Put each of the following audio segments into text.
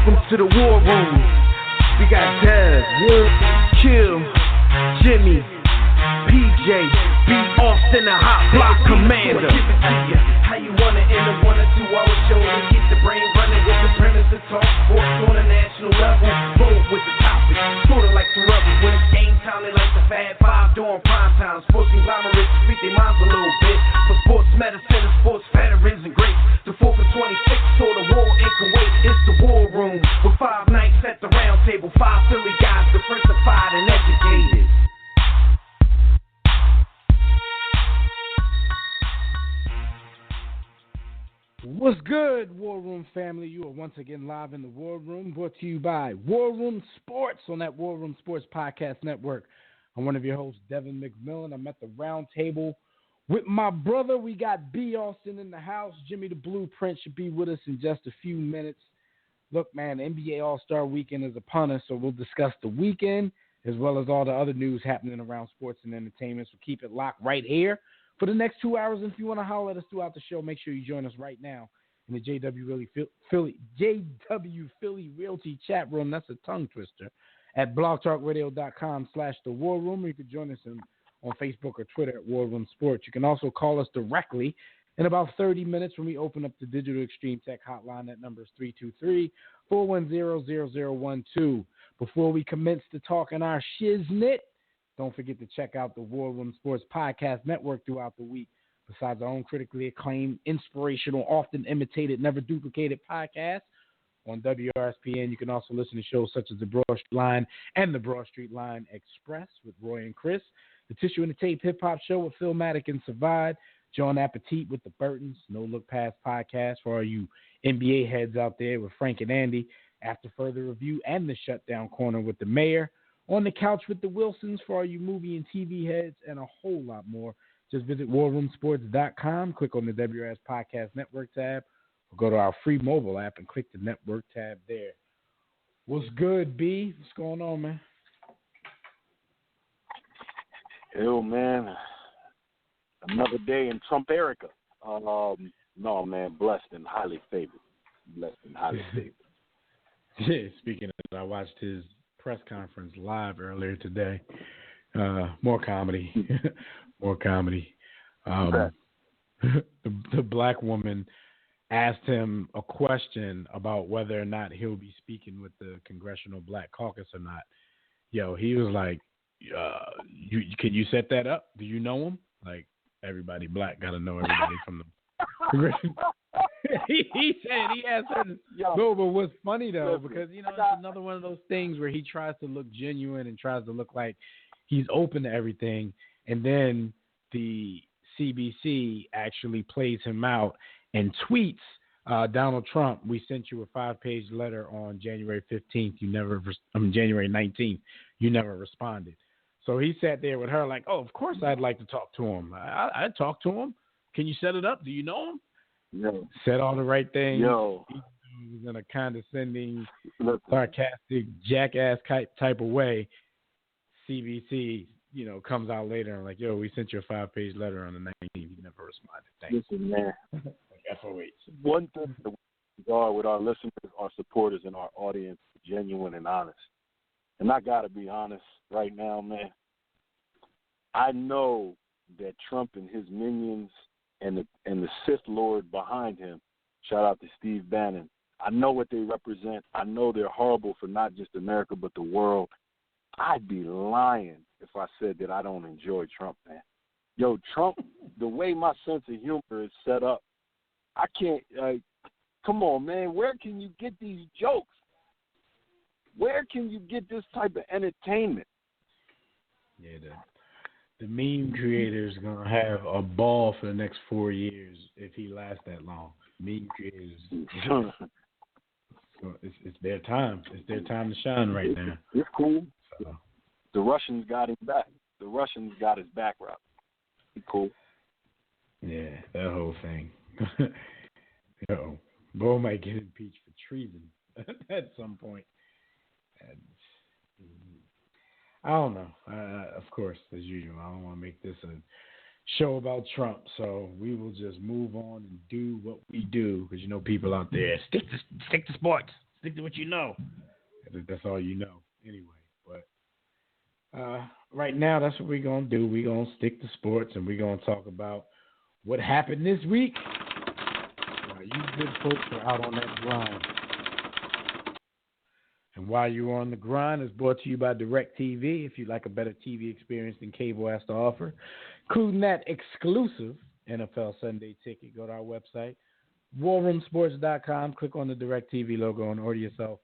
Welcome to the war room. We got Dev, Kill, Jimmy, PJ, B. Austin, the hot block commander. How you want it in a 1 or 2 hour show to get the brain running with the premise to talk sports on a national level. Roll with the topic, sorta like the rebels. When it's game time, they like the Fab Five during prime time. Sports conglomerates speak their minds a little bit. For sports medicine and sports veterans and greats. The 4th and 26th, so the war in Kuwait. It's the war room with 5 nights at the round table. 5 Philly guys, diversified and educated. What's good, War Room family? You are once again live in the War Room, brought to you by War Room Sports on that War Room Sports Podcast Network. I'm one of your hosts, Devin McMillan. I'm at the round table with my brother. We got B. Austin in the house. Jimmy the Blueprint should be with us in just a few minutes. Look, man, the NBA All-Star Weekend is upon us, so we'll discuss the weekend as well as all the other news happening around sports and entertainment. So keep it locked right here for the next 2 hours. And if you want to holler at us throughout the show, make sure you join us right now in the JW Philly Realty chat room. That's a tongue twister at blogtalkradio.com/The War Room. Or you can join us on Facebook or Twitter at War Room Sports. You can also call us directly in about 30 minutes when we open up the Digital Extreme Tech hotline. That number is 323-410-0012. Before we commence to talk in our shiznit, don't forget to check out the War Room Sports Podcast Network throughout the week. Besides our own critically acclaimed, inspirational, often imitated, never duplicated podcast on WRSPN, you can also listen to shows such as the Broad Street Line and the Broad Street Line Express with Roy and Chris, the Tissue and the Tape Hip Hop Show with Philmatic and Savad, John Appetit with the Burtons, No Look Past podcast for all you NBA heads out there with Frank and Andy, After Further Review, and the Shutdown Corner with the Mayor, On the Couch with the Wilsons for all you movie and TV heads, and a whole lot more. Just visit warroomsports.com, click on the WRS Podcast Network tab, or go to our free mobile app and click the network tab there. What's good, B? What's going on, man? Yo, man. Another day in Trump Erica. No, man, blessed and highly favored. Blessed and highly favored. Yeah, speaking of, I watched his press conference live earlier today. More comedy. More comedy. The black woman asked him a question about whether or not he'll be speaking with the Congressional Black Caucus or not. Yo, he was like, can you set that up? Do you know him? Like, everybody black got to know everybody from the Congressional. he said he asked her. No, but what's funny though, because it's another one of those things where he tries to look genuine and tries to look like he's open to everything, and then the CBC actually plays him out and tweets, Donald Trump, we sent you a 5-page letter on January 15th. January 19th. You never responded. So he sat there with her like, oh, of course I'd like to talk to him. I'd talk to him. Can you set it up? Do you know him? Yo. Said all the right things. Yo. He was in a condescending, sarcastic, jackass type of way. CBC, comes out later and like, yo, we sent you a 5-page letter on the 19th. You never responded. Thanks. Listen, man. FOH. One thing that we are with our listeners, our supporters, and our audience, genuine and honest. And I got to be honest right now, man. I know that Trump and his minions and the Sith Lord behind him, shout out to Steve Bannon, I know what they represent. I know they're horrible for not just America but the world. I'd be lying if I said that I don't enjoy Trump, man. Yo, Trump, the way my sense of humor is set up, I can't, come on, man, where can you get these jokes? Where can you get this type of entertainment? Yeah, the meme creator is going to have a ball for the next 4 years if he lasts that long. Meme creators, it's their time. It's their time to shine right now. It's cool. So. The Russians got him back. The Russians got his back, Rob. It's cool. Yeah, that whole thing. Bo might get impeached for treason at some point. I don't know. Of course, as usual, I don't want to make this a show about Trump, so we will just move on and do what we do because people out there stick to sports. Stick to what you know. That's all you know anyway. But right now, that's what we're going to do. We're going to stick to sports, and we're going to talk about what happened this week. You good folks are out on that grind. And while you're on the grind, it's brought to you by DirecTV. If you'd like a better TV experience than cable has to offer, including that exclusive NFL Sunday ticket, go to our website, warroomsports.com. Click on the DirecTV logo and order yourself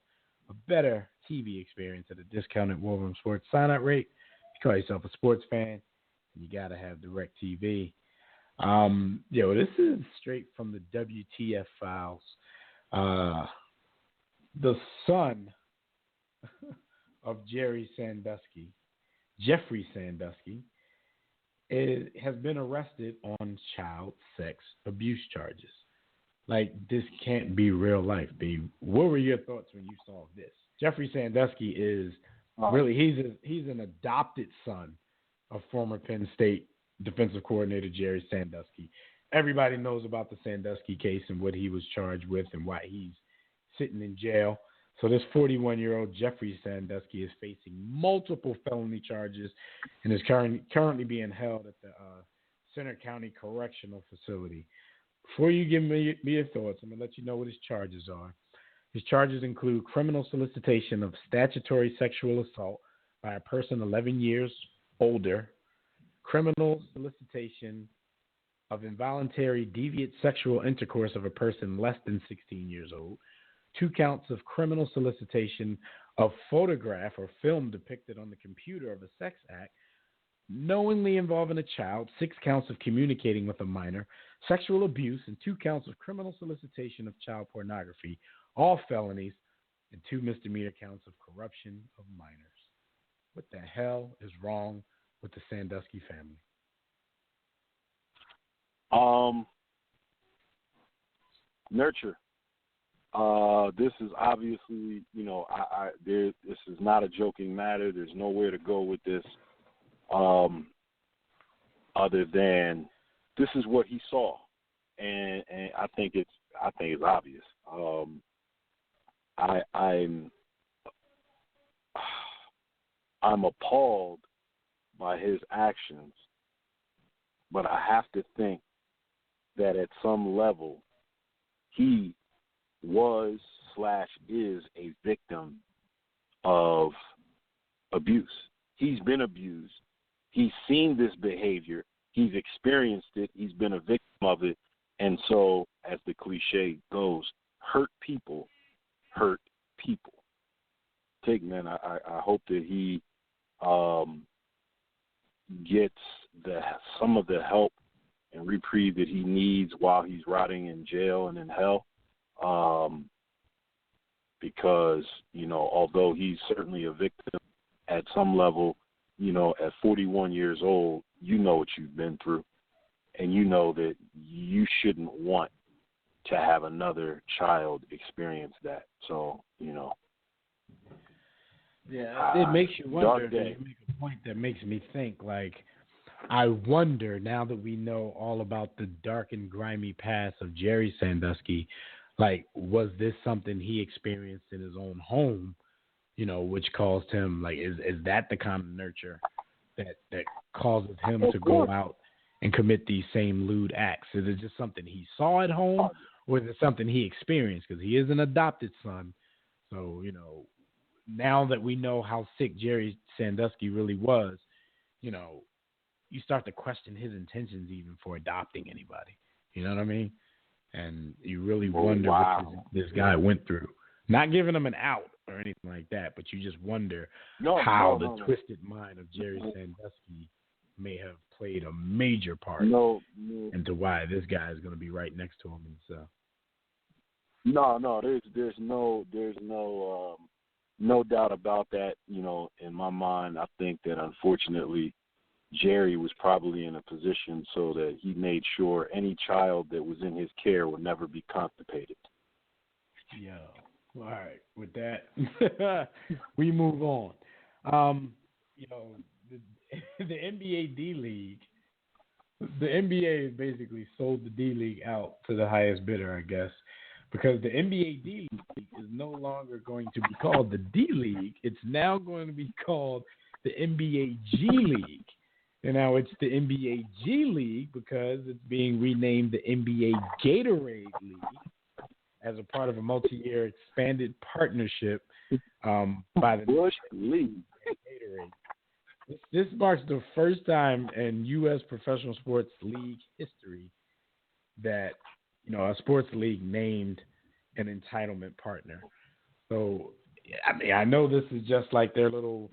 a better TV experience at a discounted War Room Sports sign-up rate. You call yourself a sports fan, and you got to have DirecTV. This is straight from the WTF files. The son of Jeffrey Sandusky, has been arrested on child sex abuse charges. Like, this can't be real life, B. What were your thoughts when you saw this? Jeffrey Sandusky is really, he's an adopted son of former Penn State defensive coordinator Jerry Sandusky. Everybody knows about the Sandusky case and what he was charged with and why he's sitting in jail. So this 41-year-old Jeffrey Sandusky is facing multiple felony charges and is currently being held at the Center County Correctional Facility. Before you give me your thoughts, I'm going to let you know what his charges are. His charges include criminal solicitation of statutory sexual assault by a person 11 years older, criminal solicitation of involuntary deviant sexual intercourse of a person less than 16 years old, 2 counts of criminal solicitation of photograph or film depicted on the computer of a sex act, knowingly involving a child, 6 counts of communicating with a minor, sexual abuse, and 2 counts of criminal solicitation of child pornography, all felonies, and 2 misdemeanor counts of corruption of minors. What the hell is wrong with the Sandusky family? Nurture. This is obviously, this is not a joking matter. There's nowhere to go with this, other than this is what he saw, and I think it's obvious. I'm appalled by his actions, but I have to think that at some level he was/is a victim of abuse. He's been abused. He's seen this behavior. He's experienced it. He's been a victim of it. And so, as the cliche goes, hurt people hurt people. Man, I hope that he gets some of the help and reprieve that he needs while he's rotting in jail and in hell. Because, although he's certainly a victim at some level, at 41 years old, you know what you've been through. And you know that you shouldn't want to have another child experience that. So, Yeah, it makes you wonder. You make a point that makes me think, like, I wonder, now that we know all about the dark and grimy past of Jerry Sandusky, like, was this something he experienced in his own home, which caused him, like, is that the kind of nurture that causes him to go out and commit these same lewd acts? Is it just something he saw at home, or is it something he experienced? Because he is an adopted son. So, now that we know how sick Jerry Sandusky really was, you start to question his intentions even for adopting anybody. You know what I mean? And you really wonder what this guy went through. Not giving him an out or anything like that, but you just wonder how the twisted mind of Jerry Sandusky may have played a major part into why this guy is going to be right next to him. And so, there's no doubt about that. In my mind, I think that unfortunately Jerry was probably in a position so that he made sure any child that was in his care would never be constipated. Yeah. All right. With that, we move on. The NBA D-League, the NBA basically sold the D-League out to the highest bidder, I guess, because the NBA D League is no longer going to be called the D League. It's now going to be called the NBA G League. And now it's the NBA G League because it's being renamed the NBA Gatorade League as a part of a multi-year expanded partnership by the Bush League. Gatorade. This marks the first time in U.S. professional sports league history that, you know, a sports league named an entitlement partner. So, I mean, I know this is just like their little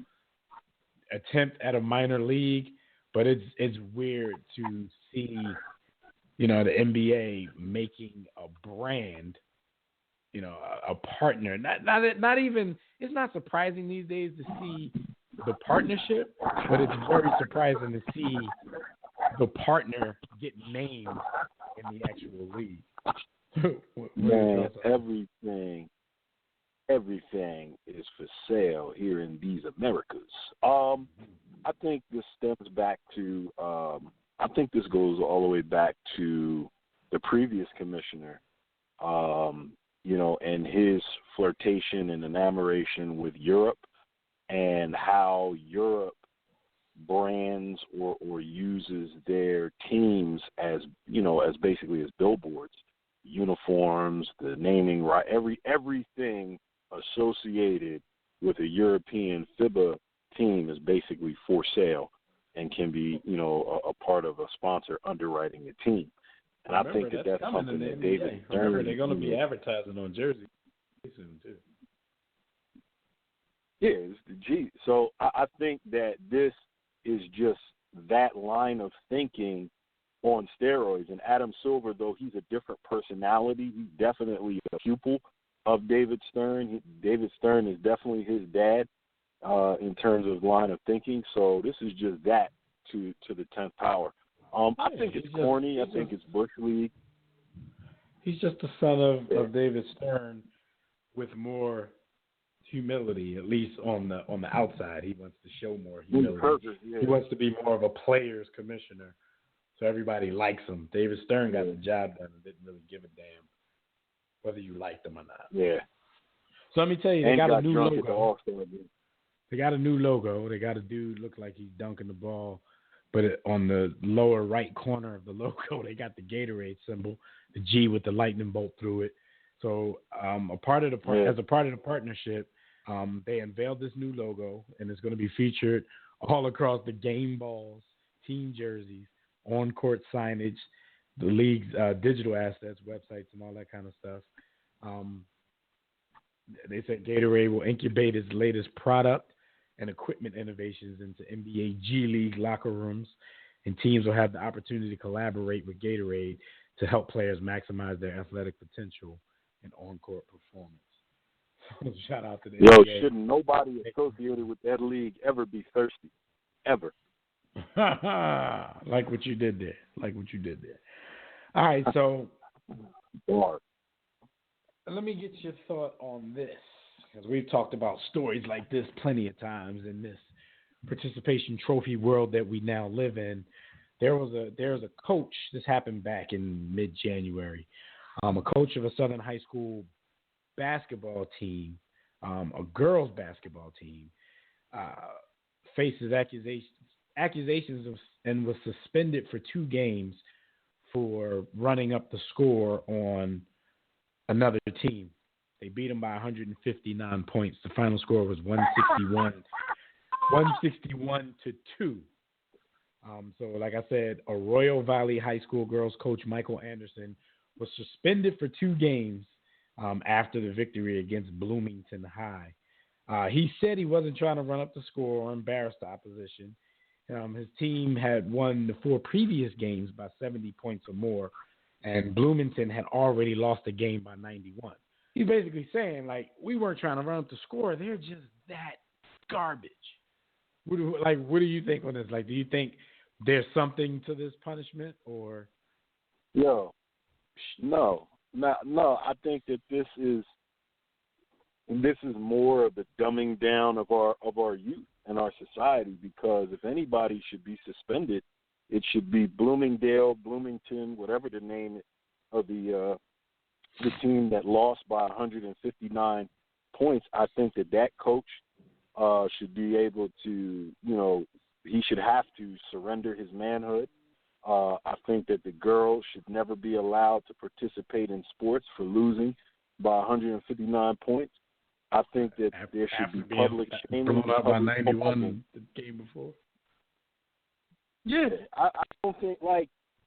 attempt at a minor league, but it's weird to see, you know, the NBA making a brand, you know, a partner. Not even. It's not surprising these days to see the partnership, but it's very surprising to see the partner get named in the actual league. Man, everything is for sale here in these Americas. I think this stems back to, I think this goes all the way back to the previous commissioner, you know, and his flirtation and enamoration with Europe and how Europe brands or uses their teams as, you know, as basically as billboards, uniforms, the naming right, everything associated with a European FIBA team is basically for sale and can be, you know, a part of a sponsor underwriting a team. And I think that's something that David Stern. Remember, they're going to be advertising on jerseys soon too. Yeah, it's the G. So I think that this is just that line of thinking on steroids. And Adam Silver, though he's a different personality, he's definitely a pupil of David Stern. David Stern is definitely his dad in terms of line of thinking. So this is just that to the 10th power. I think it's corny. I think it's Bush League. He's just the son of David Stern with more humility, at least on the outside. He wants to show more humility. He wants to be more of a player's commissioner, so everybody likes him. David Stern got the job done and didn't really give a damn whether you liked him or not. Yeah. So let me tell you, they got a new logo. They got a dude look like he's dunking the ball, but on the lower right corner of the logo, they got the Gatorade symbol, the G with the lightning bolt through it. So as a part of the partnership, they unveiled this new logo, and it's going to be featured all across the game balls, team jerseys, on-court signage, the league's digital assets, websites, and all that kind of stuff. They said Gatorade will incubate its latest product and equipment innovations into NBA G League locker rooms, and teams will have the opportunity to collaborate with Gatorade to help players maximize their athletic potential and on-court performance. So shout out to the NBA. Shouldn't nobody associated with that league ever be thirsty, ever. Like what you did there. All right, so let me get your thought on this, because we've talked about stories like this plenty of times in this participation trophy world that we now live in. There was a coach. This happened back in mid-January. A coach of a Southern high school basketball team, a girls basketball team, faces accusations of, and was suspended for 2 games for running up the score on another team. They beat them by 159 points. The final score was 161 to 2. So, like I said, Arroyo Valley High School girls coach Michael Anderson was suspended for 2 games after the victory against Bloomington High. He said he wasn't trying to run up the score or embarrass the opposition. His team had won the 4 previous games by 70 points or more, and Bloomington had already lost the game by 91. He's basically saying, like, we weren't trying to run up the score. They're just that garbage. What do you think on this? Like, do you think there's something to this punishment, or? No. I think that this is more of the dumbing down of our youth and our society, because if anybody should be suspended, it should be Bloomingdale, Bloomington, whatever the name of the the team that lost by 159 points, I think that coach should be able to, he should have to surrender his manhood. I think that the girl should never be allowed to participate in sports for losing by 159 points. I think that there should be public shaming. Blown out by 91 the game before. Yeah, I don't think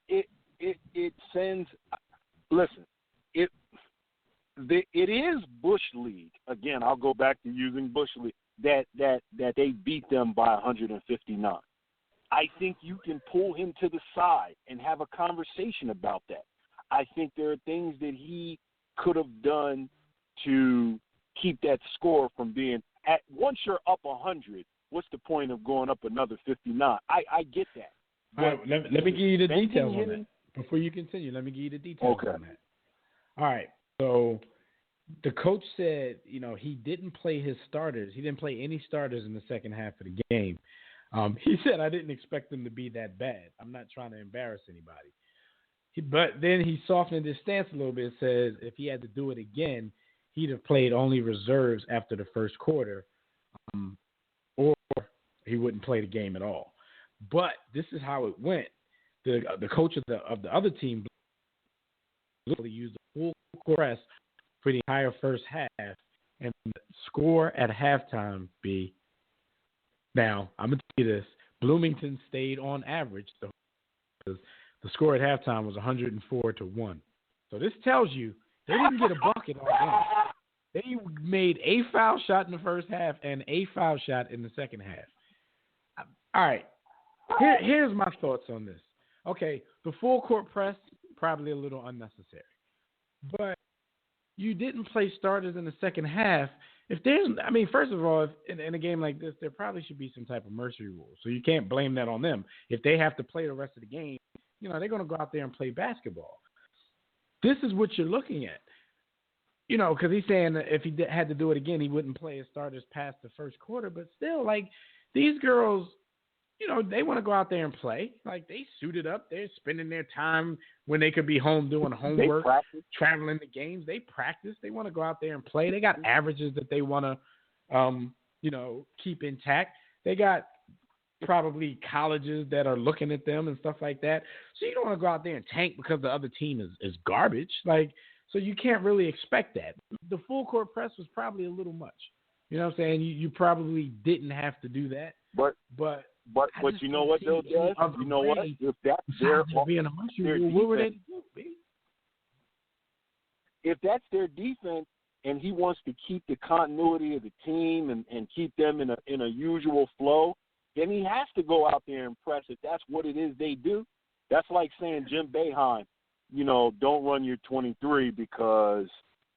it sends. Listen, it is Bush League. Again, I'll go back to using Bush League. That they beat them by 159. I think you can pull him to the side and have a conversation about that. I think there are things that he could have done to keep that score from being at. Once you're up 100, what's the point of going up another 59? I get that. All right, let me give you the details on that. Before you continue, let me give you the details on that. All right, so the coach said, he didn't play his starters. He didn't play any starters in the second half of the game. He said, I didn't expect them to be that bad. I'm not trying to embarrass anybody. But then he softened his stance a little bit, says if he had to do it again, he'd have played only reserves after the first quarter, or he wouldn't play the game at all. But this is how it went. The coach of the other team literally used a full press for the entire first half, and the score at halftime be. Now, I'm going to tell you this. Bloomington stayed on average. The score at halftime was 104-1. So this tells you they didn't get a bucket all game. They made a foul shot in the first half and a foul shot in the second half. All right. Here's my thoughts on this. Okay, the full court press, probably a little unnecessary. But you didn't play starters in the second half. First of all, in a game like this, there probably should be some type of mercy rule. So you can't blame that on them. If they have to play the rest of the game, they're going to go out there and play basketball. This is what you're looking at. Because he's saying that if he had to do it again, he wouldn't play his starters past the first quarter. But still, these girls, they want to go out there and play. They suited up. They're spending their time when they could be home doing homework, traveling to games. They practice. They want to go out there and play. They got averages that they want to, keep intact. They got probably colleges that are looking at them and stuff like that. So you don't want to go out there and tank because the other team is garbage. So you can't really expect that. The full court press was probably a little much. You know what I'm saying? You probably didn't have to do that. But you know what, though, Judge? You know what? If that's their defense, what were they to do, baby? If that's their defense and he wants to keep the continuity of the team and keep them in a usual flow, then he has to go out there and press it. That's what it is they do. That's like saying Jim Boeheim, don't run your 23 because,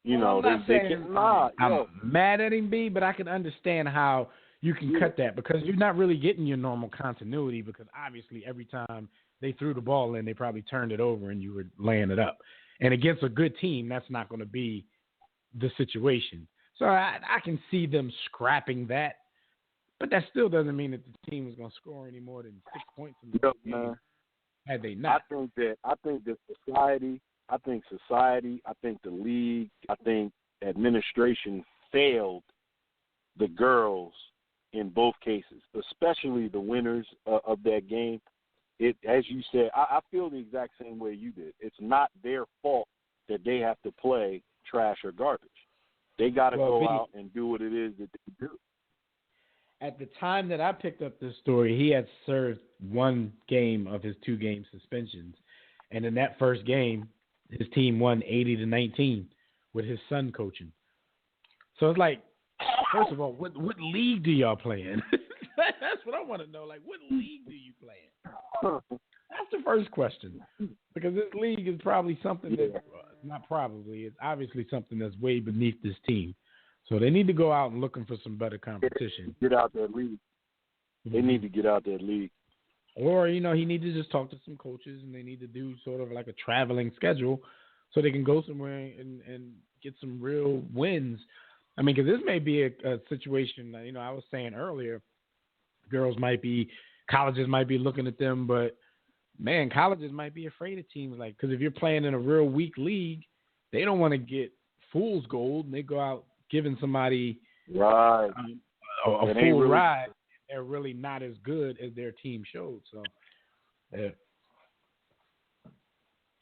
they can. I'm mad at him, B, but I can understand how you can cut that because you're not really getting your normal continuity because obviously every time they threw the ball in, they probably turned it over and you were laying it up. And against a good team, that's not going to be the situation. So I can see them scrapping that, but that still doesn't mean that the team is going to score any more than 6 points in the game. Man. Had they not. I think that society, I think the league, I think administration failed the girls in both cases, especially the winners of that game. As you said, I feel the exact same way you did. It's not their fault that they have to play trash or garbage. They got to go out and do what it is that they do. At the time that I picked up this story, he had served one game of his 2-game suspensions. And in that first game, his team won 80-19 with his son coaching. So it's like, first of all, what league do y'all play in? That's what I want to know. What league do you play in? That's the first question. Because this league is probably something that, not probably, it's obviously something that's way beneath this team. So they need to go out and looking for some better competition. Get out that league. They need to get out that league. Or, he needs to just talk to some coaches and they need to do sort of like a traveling schedule so they can go somewhere and get some real wins. Because this may be a situation, I was saying earlier, colleges might be looking at them, but, man, colleges might be afraid of teams because if you're playing in a real weak league, they don't want to get fool's gold, and they go out giving somebody right a full ride. They're really not as good as their team showed. So, yeah.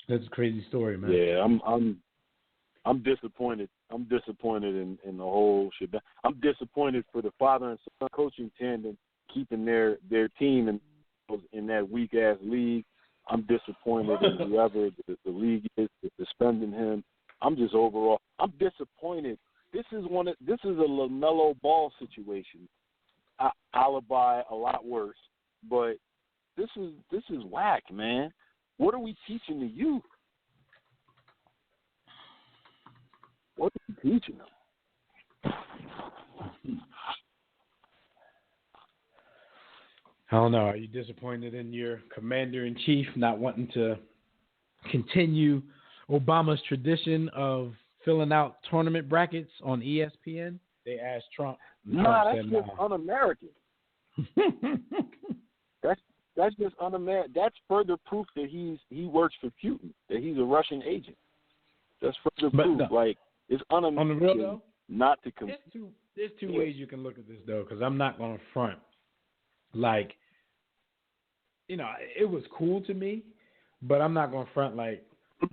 That's a crazy story, man. Yeah, I'm disappointed. I'm disappointed in the whole shit. I'm disappointed for the father and son coaching tandem keeping their team in that weak ass league. I'm disappointed in whoever the league is suspending him. I'm disappointed. This is a LaMelo Ball situation. I'll buy a lot worse, but this is whack, man. What are we teaching the youth? What are we teaching them? I don't know. Are you disappointed in your commander-in-chief not wanting to continue Obama's tradition of filling out tournament brackets on ESPN? They asked Trump. Nah, that's just un-American. That's just un-American. That's further proof that he works for Putin, that he's a Russian agent. That's further proof. No. Like, it's un-American on the real, though, not to There's two ways you can look at this, though, because I'm not going to front. Like, it was cool to me, but I'm not going to front. Like,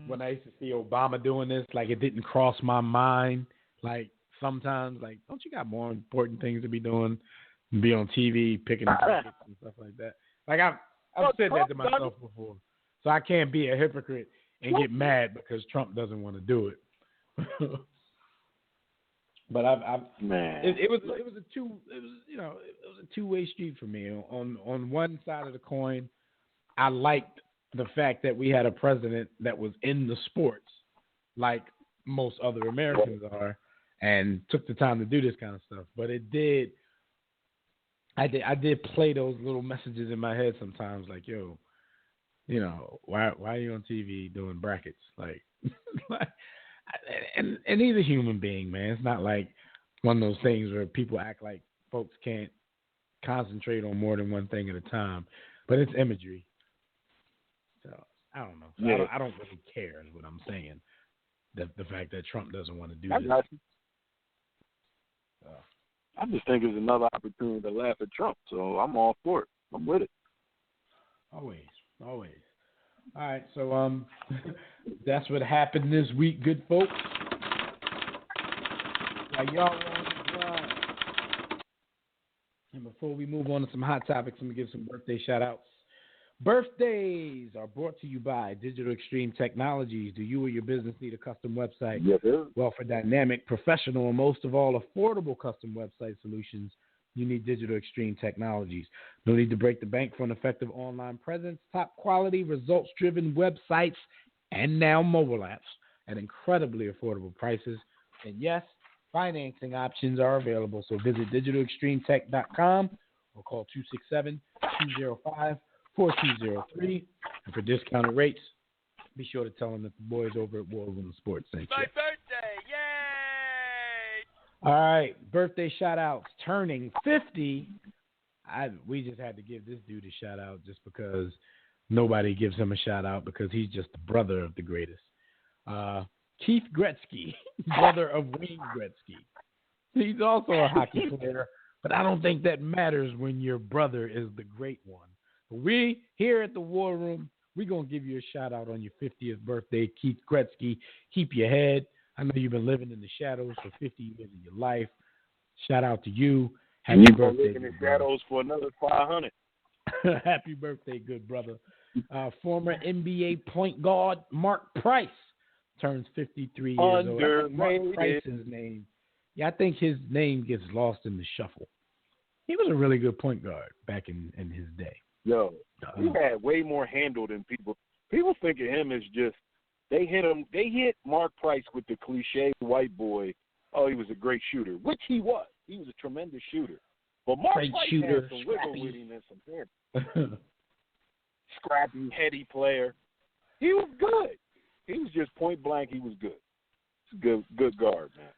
when I used to see Obama doing this, like, it didn't cross my mind. Like, sometimes, like, don't you got more important things to be doing than be on TV picking brackets and stuff like that? Like, I've said that to myself before. So I can't be a hypocrite and get mad because Trump doesn't want to do it. But it was a two-way street for me. On one side of the coin, I liked the fact that we had a president that was in the sports, like most other Americans are, and took the time to do this kind of stuff. But I did play those little messages in my head sometimes, like, yo, why are you on TV doing brackets? Like, and he's a human being, man. It's not like one of those things where people act like folks can't concentrate on more than one thing at a time. But it's imagery. So, I don't know. Yeah. I don't really care is what I'm saying. The fact that Trump doesn't want to do I this. got you. I just think it's another opportunity to laugh at Trump. So I'm all for it. I'm with it. Always. All right, so that's what happened this week, good folks. Now, y'all on the grind. And before we move on to some hot topics, let me give some birthday shout-outs. Birthdays are brought to you by Digital Extreme Technologies. Do you or your business need a custom website? Yes, sir. Well, for dynamic, professional, and most of all, affordable custom website solutions, you need Digital Extreme Technologies. No need to break the bank for an effective online presence, top quality, results-driven websites, and now mobile apps at incredibly affordable prices. And yes, financing options are available. So visit digitalextremetech.com or call 267-205-4203. And for discounted rates, be sure to tell them that the boys over at War Room Sports sent you. My birthday! Yay! All right, birthday shout-outs. Turning 50. We just had to give this dude a shout-out just because nobody gives him a shout-out because he's just the brother of the greatest. Keith Gretzky, brother of Wayne Gretzky. He's also a hockey player, but I don't think that matters when your brother is the great one. We, here at the War Room, we're going to give you a shout-out on your 50th birthday, Keith Gretzky. Keep your head. I know you've been living in the shadows for 50 years of your life. Shout out to you. Happy birthday. Living in the shadows for another 500. Happy birthday, good brother. Former NBA point guard Mark Price turns 53 years old. Mark Price's name. Yeah, I think his name gets lost in the shuffle. He was a really good point guard back in his day. Yo, he had way more handle than people. People think of him as just, they hit Mark Price with the cliche white boy, oh, he was a great shooter, which he was. He was a tremendous shooter. But Mark Great Price shooter, had some wiggle wittiness and him. Scrappy, heady player. He was good. He was just point blank, he was good. Good guard, man.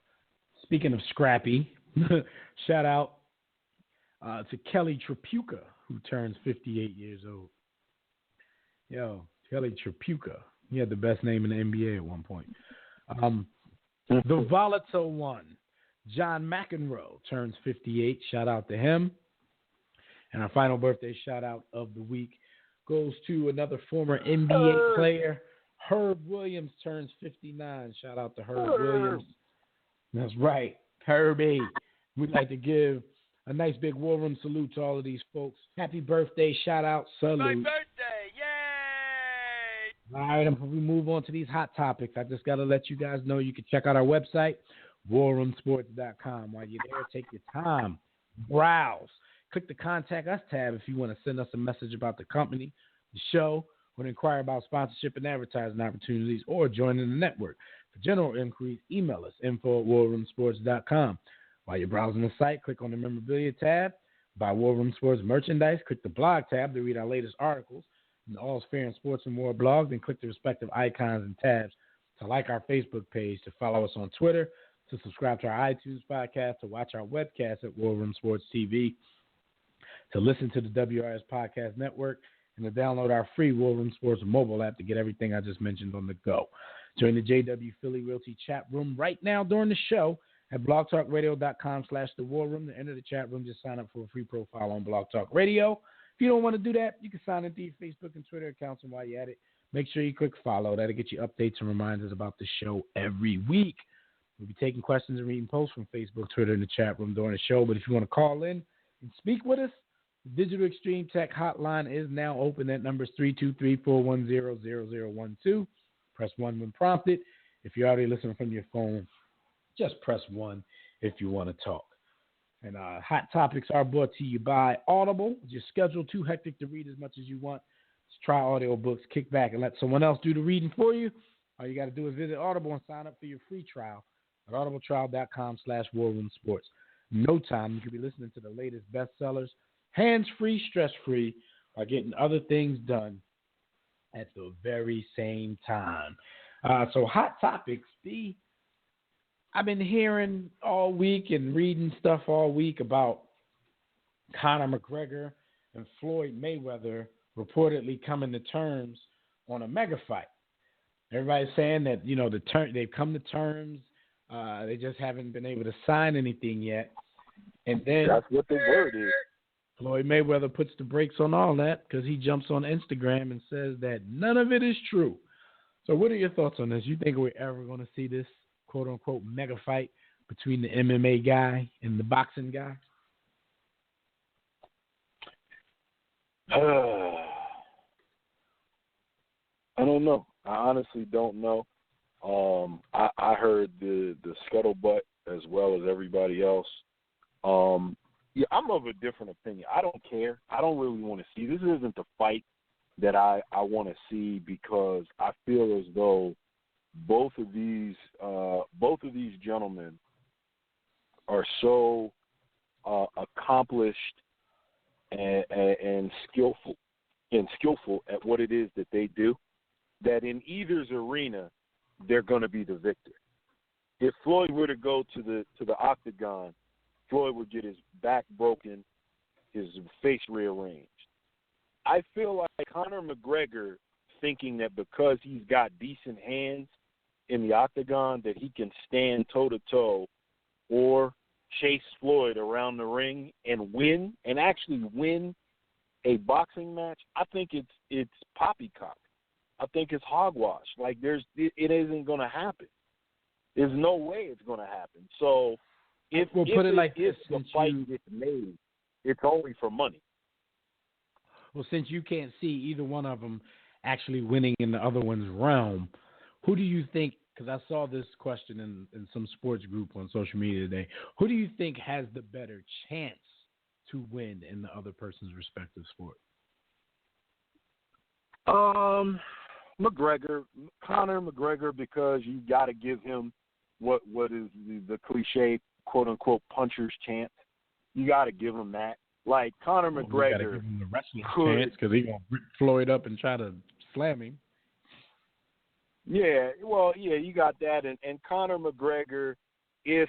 Speaking of scrappy, shout out to Kelly Tripucka, who turns 58 years old. Yo, Kelly Tripucka. He had the best name in the NBA at one point. The volatile one, John McEnroe, turns 58. Shout out to him. And our final birthday shout out of the week goes to another former NBA player. Herb Williams turns 59. Shout out to Herb Williams. That's right, Herbie. We'd like to give a nice big war room salute to all of these folks. Happy birthday, shout out, salute. My birthday, yay! All right, before we move on to these hot topics, I just got to let you guys know you can check out our website, warroomsports.com. While you're there, take your time, browse. Click the Contact Us tab if you want to send us a message about the company, the show, or inquire about sponsorship and advertising opportunities, or joining the network. For general inquiries, email us, info@warroomsports.com. While you're browsing the site, click on the Memorabilia tab, buy War Room Sports merchandise, click the Blog tab to read our latest articles, and the All's Fair in Sports and More blog, then click the respective icons and tabs to like our Facebook page, to follow us on Twitter, to subscribe to our iTunes podcast, to watch our webcast at War Room Sports TV, to listen to the WRS Podcast Network, and to download our free War Room Sports mobile app to get everything I just mentioned on the go. Join the JW Philly Realty chat room right now during the show at blogtalkradio.com/The War Room. To enter the chat room, just sign up for a free profile on Blog Talk Radio. If you don't want to do that, you can sign into your Facebook and Twitter accounts, and while you're at it, make sure you click follow. That'll get you updates and reminders about the show every week. We'll be taking questions and reading posts from Facebook, Twitter, and the chat room during the show. But if you want to call in and speak with us, the Digital Extreme Tech hotline is now open. That number is 323-410-0012. Press 1 when prompted. If you're already listening from your phone, just press 1 if you want to talk. And hot topics are brought to you by Audible. Is your schedule too hectic to read as much as you want? Just try audiobooks, kick back, and let someone else do the reading for you. All you got to do is visit Audible and sign up for your free trial at audibletrial.com/warroomsports. No time, you could be listening to the latest bestsellers, hands-free, stress-free, by getting other things done at the very same time. So hot topics, B. I've been hearing all week and reading stuff all week about Conor McGregor and Floyd Mayweather reportedly coming to terms on a mega fight. Everybody's saying that, you know, they've come to terms. They just haven't been able to sign anything yet. And then that's what the word is. Floyd Mayweather puts the brakes on all that because he jumps on Instagram and says that none of it is true. So what are your thoughts on this? You think we're ever going to see this quote-unquote mega fight between the MMA guy and the boxing guy? I don't know. I honestly don't know. I heard the scuttlebutt as well as everybody else. Yeah, I'm of a different opinion. I don't care. I don't really want to see. This isn't the fight that I want to see because I feel as though both of these gentlemen are so accomplished and skillful at what it is that they do that in either's arena they're going to be the victor. If Floyd were to go to the octagon, Floyd would get his back broken, his face rearranged. I feel like Conor McGregor, thinking that because he's got decent hands in the octagon that he can stand toe-to-toe or chase Floyd around the ring and win, and actually win a boxing match, I think it's poppycock. I think it's hogwash. Like it isn't going to happen. There's no way it's going to happen. So if the fight gets made, it's only for money. Well, since you can't see either one of them actually winning in the other one's realm, who do you think, because I saw this question in some sports group on social media today, who do you think has the better chance to win in the other person's respective sport? McGregor, Conor McGregor, because you got to give him what is the cliche quote-unquote puncher's chance. You got to give him that. Like Conor McGregor, you got to give him the wrestling chance because he's gonna rip Floyd up and try to slam him. Yeah, well, yeah, you got that, and Conor McGregor, if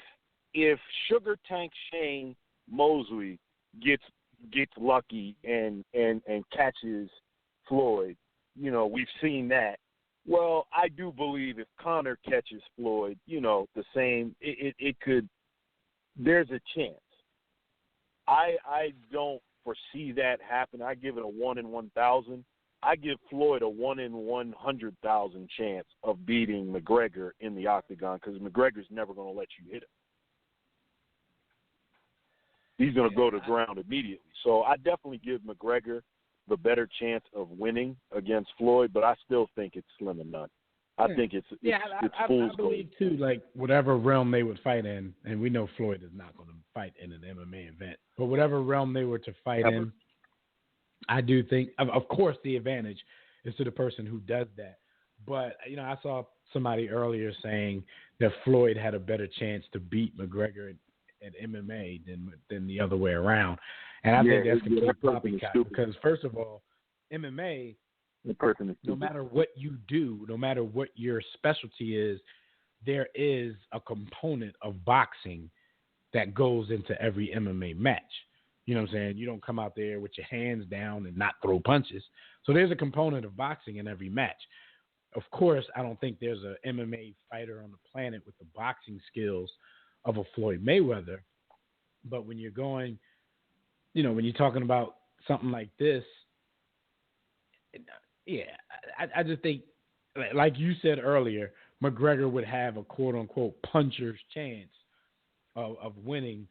Sugar Tank Shane Mosley gets lucky and catches Floyd, you know, we've seen that. Well, I do believe if Conor catches Floyd, the same, it could. There's a chance. I don't foresee that happen. I give it a 1 in 1,000. I give Floyd a 1 in 100,000 chance of beating McGregor in the octagon because McGregor's never going to let you hit him. He's going to go to the ground immediately. So I definitely give McGregor the better chance of winning against Floyd, but I still think it's slim and none. I think it's fool's I believe too, like whatever realm they would fight in, and we know Floyd is not going to fight in an MMA event, but whatever realm they were to fight in, I do think, of course, the advantage is to the person who does that. But I saw somebody earlier saying that Floyd had a better chance to beat McGregor at MMA than the other way around, and I think that's complete poppycock because first of all, MMA. No matter what you do, no matter what your specialty is, there is a component of boxing that goes into every MMA match. You know what I'm saying? You don't come out there with your hands down and not throw punches. So there's a component of boxing in every match. Of course, I don't think there's an MMA fighter on the planet with the boxing skills of a Floyd Mayweather. But when you're going, when you're talking about something like this, I just think, like you said earlier, McGregor would have a quote-unquote puncher's chance of winning.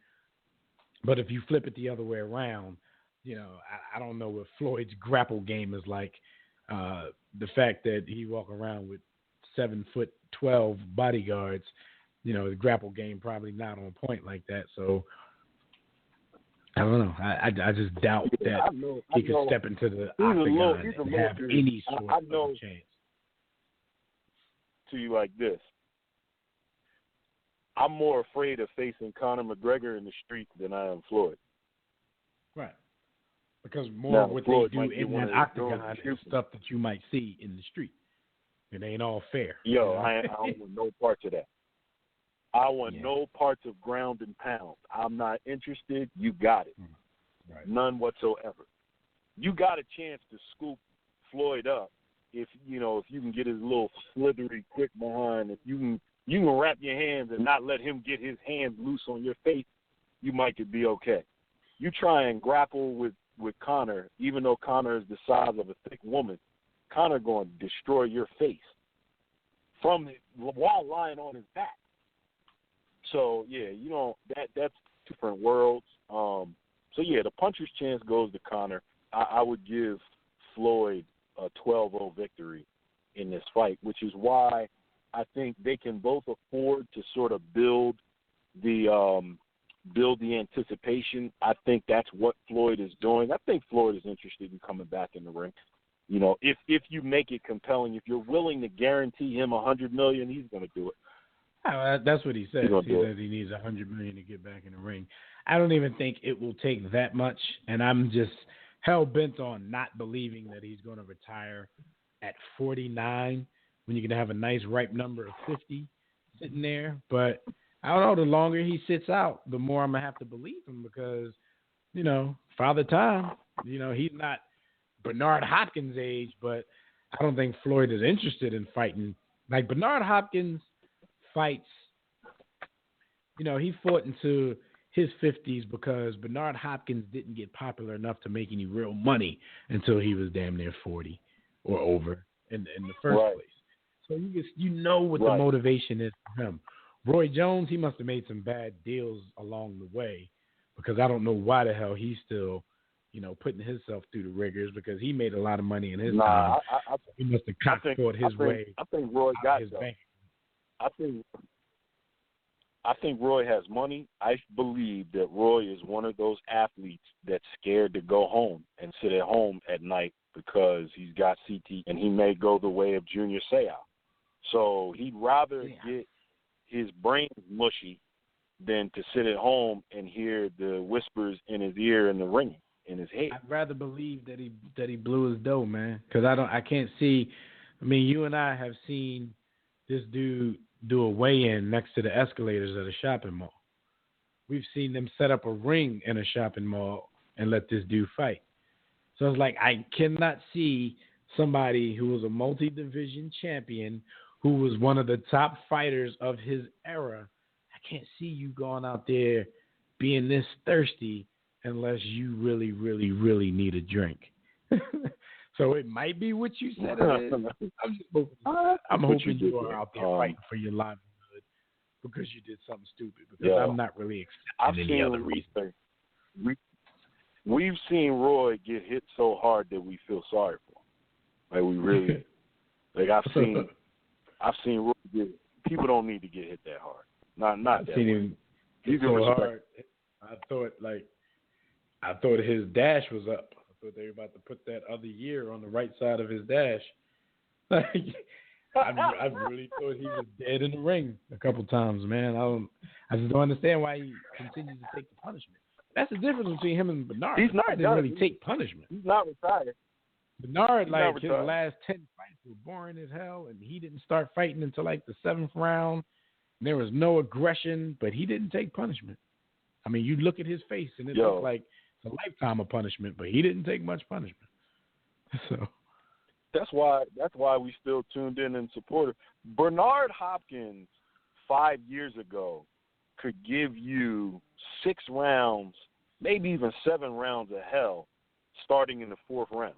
But if you flip it the other way around, I don't know what Floyd's grapple game is like. The fact that he walk around with 7'12" bodyguards, the grapple game probably not on point like that. So I don't know. I just doubt that he could step into the octagon and have any sort of a chance. To you like this, I'm more afraid of facing Conor McGregor in the street than I am Floyd. Right. Because more of what Floyd they do in that octagon is stuff that you might see in the street. It ain't all fair. I don't want no parts of that. I want no parts of ground and pound. I'm not interested. You got it. Right. None whatsoever. You got a chance to scoop Floyd up if you can get his little slithery quick behind. If you can wrap your hands and not let him get his hands loose on your face, you might could be okay. You try and grapple with Conor, even though Conor is the size of a thick woman, Conor going to destroy your face while lying on his back. So that's different worlds. The puncher's chance goes to Conor. I would give Floyd a 12-0 victory in this fight, which is why I think they can both afford to sort of build the anticipation. I think that's what Floyd is doing. I think Floyd is interested in coming back in the ring. If you make it compelling, if you're willing to guarantee him $100 million, he's going to do it. That's what he said. He said he needs $100 million to get back in the ring. I don't even think it will take that much, and I'm just hell bent on not believing that he's going to retire at 49 when you can have a nice ripe number of 50 sitting there. But I don't know. The longer he sits out, the more I'm gonna have to believe him because, Father Time. He's not Bernard Hopkins' age, but I don't think Floyd is interested in fighting. Like Bernard Hopkins fights, he fought into his 50s because Bernard Hopkins didn't get popular enough to make any real money until he was damn near 40 or over in the first place. So what the motivation is for him. Roy Jones, he must have made some bad deals along the way because I don't know why the hell he's still, putting himself through the rigors because he made a lot of money in his time. He must have cock-fought his way. I think Roy got his bank. I think Roy has money. I believe that Roy is one of those athletes that's scared to go home and sit at home at night because he's got CT and he may go the way of Junior Seau. So he'd rather get his brain mushy than to sit at home and hear the whispers in his ear and the ringing in his head. I'd rather believe that he blew his dough, man, because I can't see. I mean, you and I have seen this dude do a weigh-in next to the escalators at a shopping mall. We've seen them set up a ring in a shopping mall and let this dude fight. So it's like I cannot see somebody who was a multi-division champion, who was one of the top fighters of his era. I can't see you going out there being this thirsty unless you really, really, really need a drink. So it might be what you said it is. I'm hoping you are out there fighting for your livelihood because you did something stupid. Because I'm not really accepting any other reason. We've seen Roy get hit so hard that we feel sorry for him. Like we really, like I've seen Roy get. People don't need to get hit that hard. Not that. He's so hard. I thought his dash was up. I thought they were about to put that other year on the right side of his dash. Like, I really thought he was dead in the ring a couple times, man. I just don't understand why he continues to take the punishment. That's the difference between him and Bernard. Bernard didn't really take punishment. He's not retired. Bernard, his last 10 fights were boring as hell, and he didn't start fighting until like the 7th round. There was no aggression, but he didn't take punishment. I mean, you look at his face, and it looked like it's a lifetime of punishment, but he didn't take much punishment. So that's why we still tuned in and supported. Bernard Hopkins 5 years ago could give you 6 rounds, maybe even 7 rounds of hell, starting in the 4th round.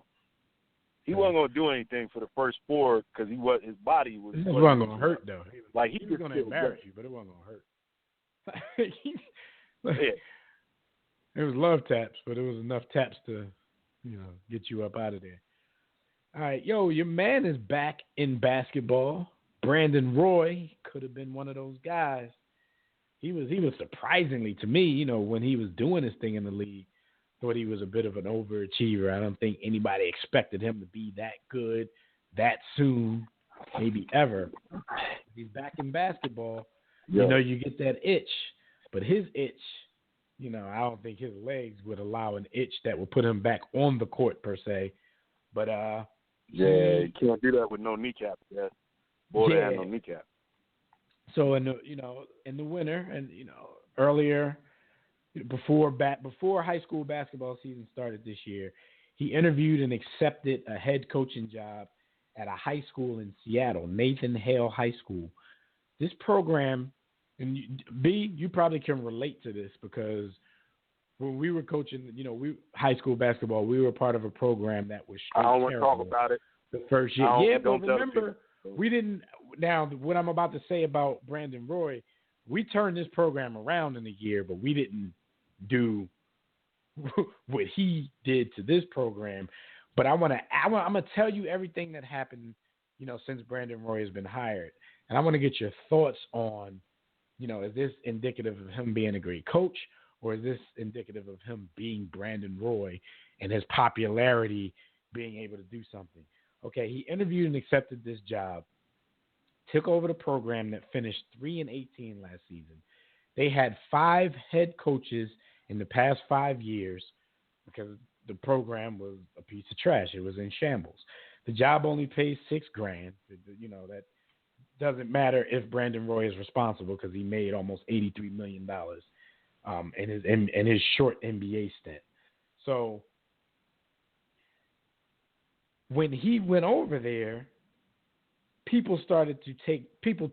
He wasn't going to do anything for the first 4 because his body was. It wasn't going to hurt though. He was going to embarrass you, but it wasn't going to hurt. It was love taps, but it was enough taps to, get you up out of there. All right, your man is back in basketball. Brandon Roy could have been one of those guys. He was surprisingly to me, when he was doing his thing in the league, thought he was a bit of an overachiever. I don't think anybody expected him to be that good that soon, maybe ever. He's back in basketball. Yeah. You get that itch, but his itch, I don't think his legs would allow an itch that would put him back on the court per se. But you can't do that with no kneecap. Yeah, boy, had no kneecap. So in the winter and earlier before high school basketball season started this year, he interviewed and accepted a head coaching job at a high school in Seattle, Nathan Hale High School. This program, and you probably can relate to this because when we were coaching, high school basketball, we were part of a program that was straight I don't want to talk about it. The first year. Yeah, but remember, we didn't. Now, what I'm about to say about Brandon Roy, we turned this program around in a year, but we didn't do what he did to this program. But I'm gonna tell you everything that happened, since Brandon Roy has been hired, and I want to get your thoughts on, is this indicative of him being a great coach, or is this indicative of him being Brandon Roy and his popularity being able to do something? Okay, he interviewed and accepted this job, took over the program that finished 3-18 last season. They had 5 head coaches in the past 5 years because the program was a piece of trash. It was in shambles. The job only pays $6,000. That doesn't matter if Brandon Roy is responsible because he made almost $83 million in his short NBA stint. So when he went over there, people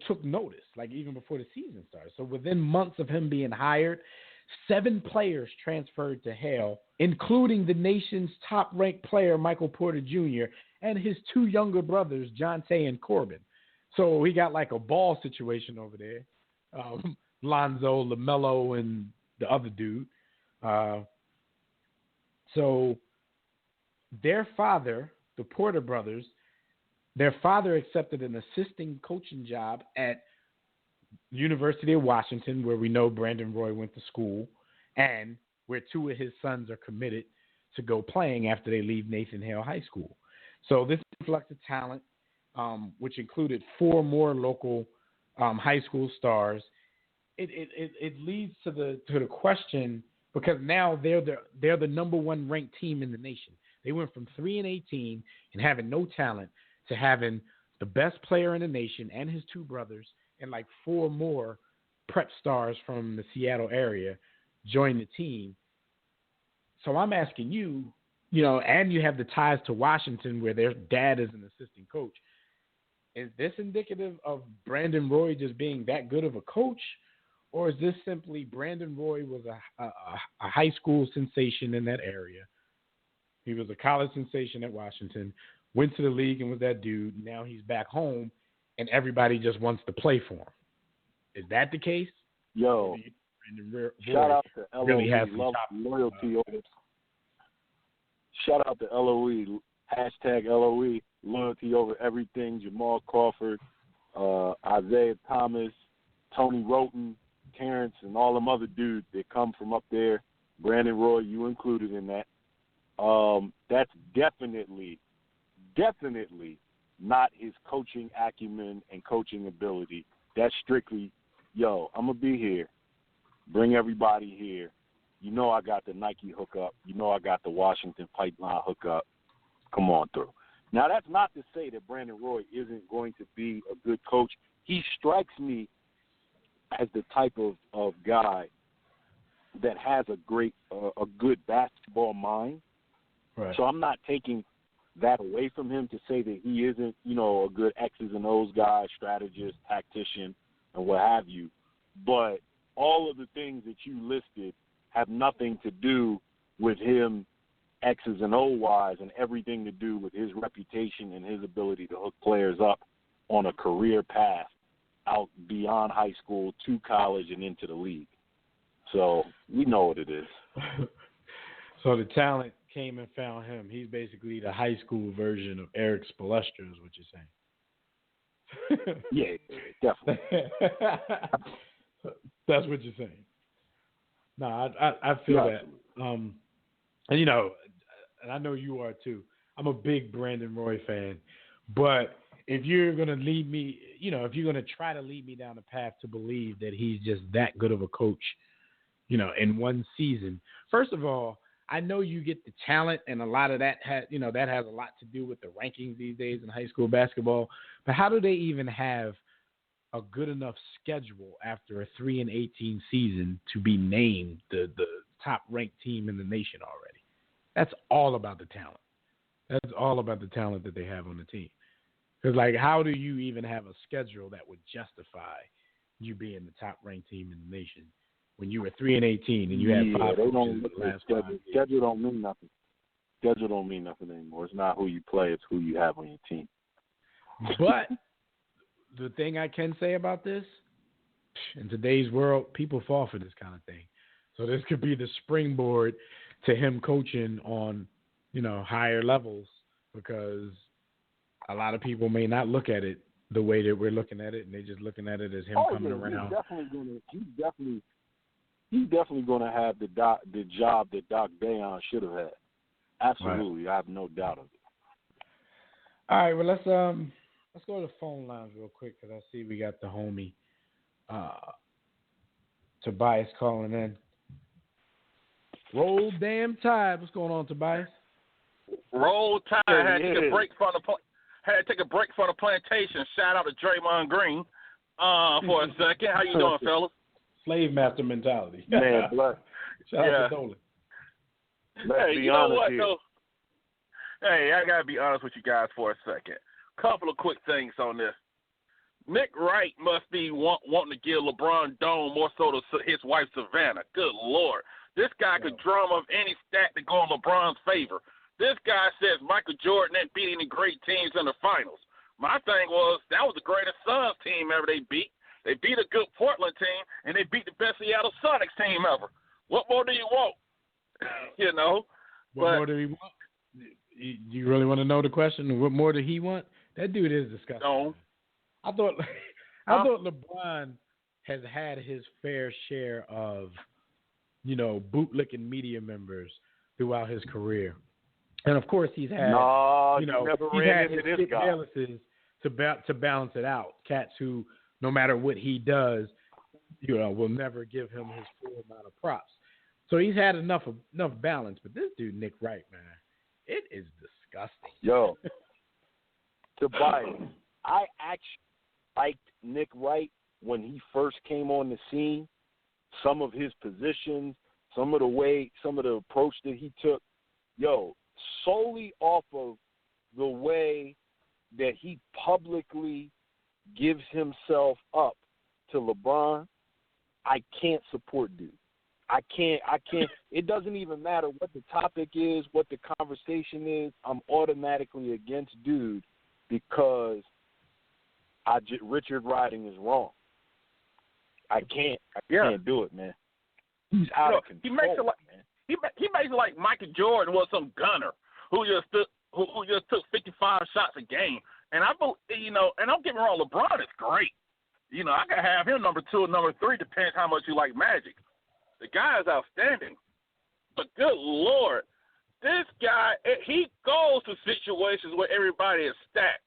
took notice, like even before the season started. So within months of him being hired, 7 players transferred to Hale, including the nation's top-ranked player, Michael Porter Jr., and his 2 younger brothers, Jonte and Corbin. So he got like a ball situation over there. Lonzo, LaMelo, and the other dude. So their father, the Porter brothers, their father accepted an assistant coaching job at University of Washington, where we know Brandon Roy went to school, and where 2 of his sons are committed to go playing after they leave Nathan Hale High School. So this influx of talent, which included 4 more local high school stars, it leads to the question, because now they're the number 1 ranked team in the nation. They went from 3-18 and having no talent to having the best player in the nation and his 2 brothers and like 4 more prep stars from the Seattle area join the team. So I'm asking you, and you have the ties to Washington where their dad is an assistant coach. Is this indicative of Brandon Roy just being that good of a coach, or is this simply Brandon Roy was a high school sensation in that area? He was a college sensation at Washington, went to the league and was that dude. Now he's back home, and everybody just wants to play for him. Is that the case? Yo, shout out to LOE. Really loyalty over. Shout out to LOE. Hashtag LOE. Loyalty over everything. Jamal Crawford, Isaiah Thomas, Tony Roten, Terrence, and all them other dudes that come from up there. Brandon Roy, you included in that. That's definitely not his coaching acumen and coaching ability. That's strictly, I'm going to be here. Bring everybody here. I got the Nike hookup. I got the Washington pipeline hookup. Come on through. Now, that's not to say that Brandon Roy isn't going to be a good coach. He strikes me as the type of guy that has a good basketball mind. Right. So I'm not taking that away from him to say that he isn't, a good X's and O's guy, strategist, tactician, and what have you. But all of the things that you listed have nothing to do with him X's and O-wise and everything to do with his reputation and his ability to hook players up on a career path out beyond high school to college and into the league. So we know what it is. So the talent came and found him. He's basically the high school version of Eric Spoelstra is what you're saying. Yeah, definitely. That's what you're saying. No, I feel that. And, and I know you are too. I'm a big Brandon Roy fan. But if you're going to lead me, if you're going to try to lead me down the path to believe that he's just that good of a coach, in one season, first of all, I know you get the talent, and a lot of that has a lot to do with the rankings these days in high school basketball. But how do they even have a good enough schedule after a 3-18 season to be named the top ranked team in the nation already? That's all about the talent. That's all about the talent that they have on the team. Because, how do you even have a schedule that would justify you being the top ranked team in the nation when you were 3-18 and you had 5 coaches the last 5 years? Schedule don't mean nothing. Schedule don't mean nothing anymore. It's not who you play; it's who you have on your team. But the thing I can say about this, in today's world, people fall for this kind of thing. So this could be the springboard to him coaching on, higher levels, because a lot of people may not look at it the way that we're looking at it, and they're just looking at it as him coming around. He's definitely going to have the job that Doc Bayon should have had. Absolutely, right. I have no doubt of it. All right, well let's go to the phone lines real quick, because I see we got the homie Tobias calling in. Roll damn Tide. What's going on, Tobias? Roll Tide. Had to take a break from the plantation. Shout out to Draymond Green for a second. How you doing, fellas? Slave master mentality. Man, bless. Shout out to Dolan. Let's be honest here. Though? Hey, I gotta be honest with you guys for a second. Couple of quick things on this. Nick Wright must be wanting to give LeBron Dome more so to his wife Savannah. Good Lord. This guy could drum up any stat to go in LeBron's favor. This guy says Michael Jordan ain't beat any great teams in the finals. My thing was, that was the greatest Suns team ever they beat. They beat a good Portland team, and they beat the best Seattle Sonics team ever. What more do you want? What more do he want? You really want to know the question? What more did he want? That dude is disgusting. No. I thought LeBron has had his fair share of, bootlicking media members throughout his career. And of course he's had his balances to balance it out. Cats who, no matter what he does, will never give him his full amount of props. So he's had enough balance. But this dude, Nick Wright, man, it is disgusting. Yo, Tobias, I actually liked Nick Wright when he first came on the scene. Some of his positions, some of the approach that he took. Yo, solely off of the way that he publicly gives himself up to LeBron, I can't support dude. I can't. It doesn't even matter what the topic is, what the conversation is. I'm automatically against dude because Richard Riding is wrong. I can't do it, man. He's out of control. He makes it like Michael Jordan was some gunner who just took 55 shots a game. And and don't get me wrong, LeBron is great. I can have him number 2 and number 3, depends how much you like Magic. The guy is outstanding. But good Lord, this guy, he goes to situations where everybody is stacked.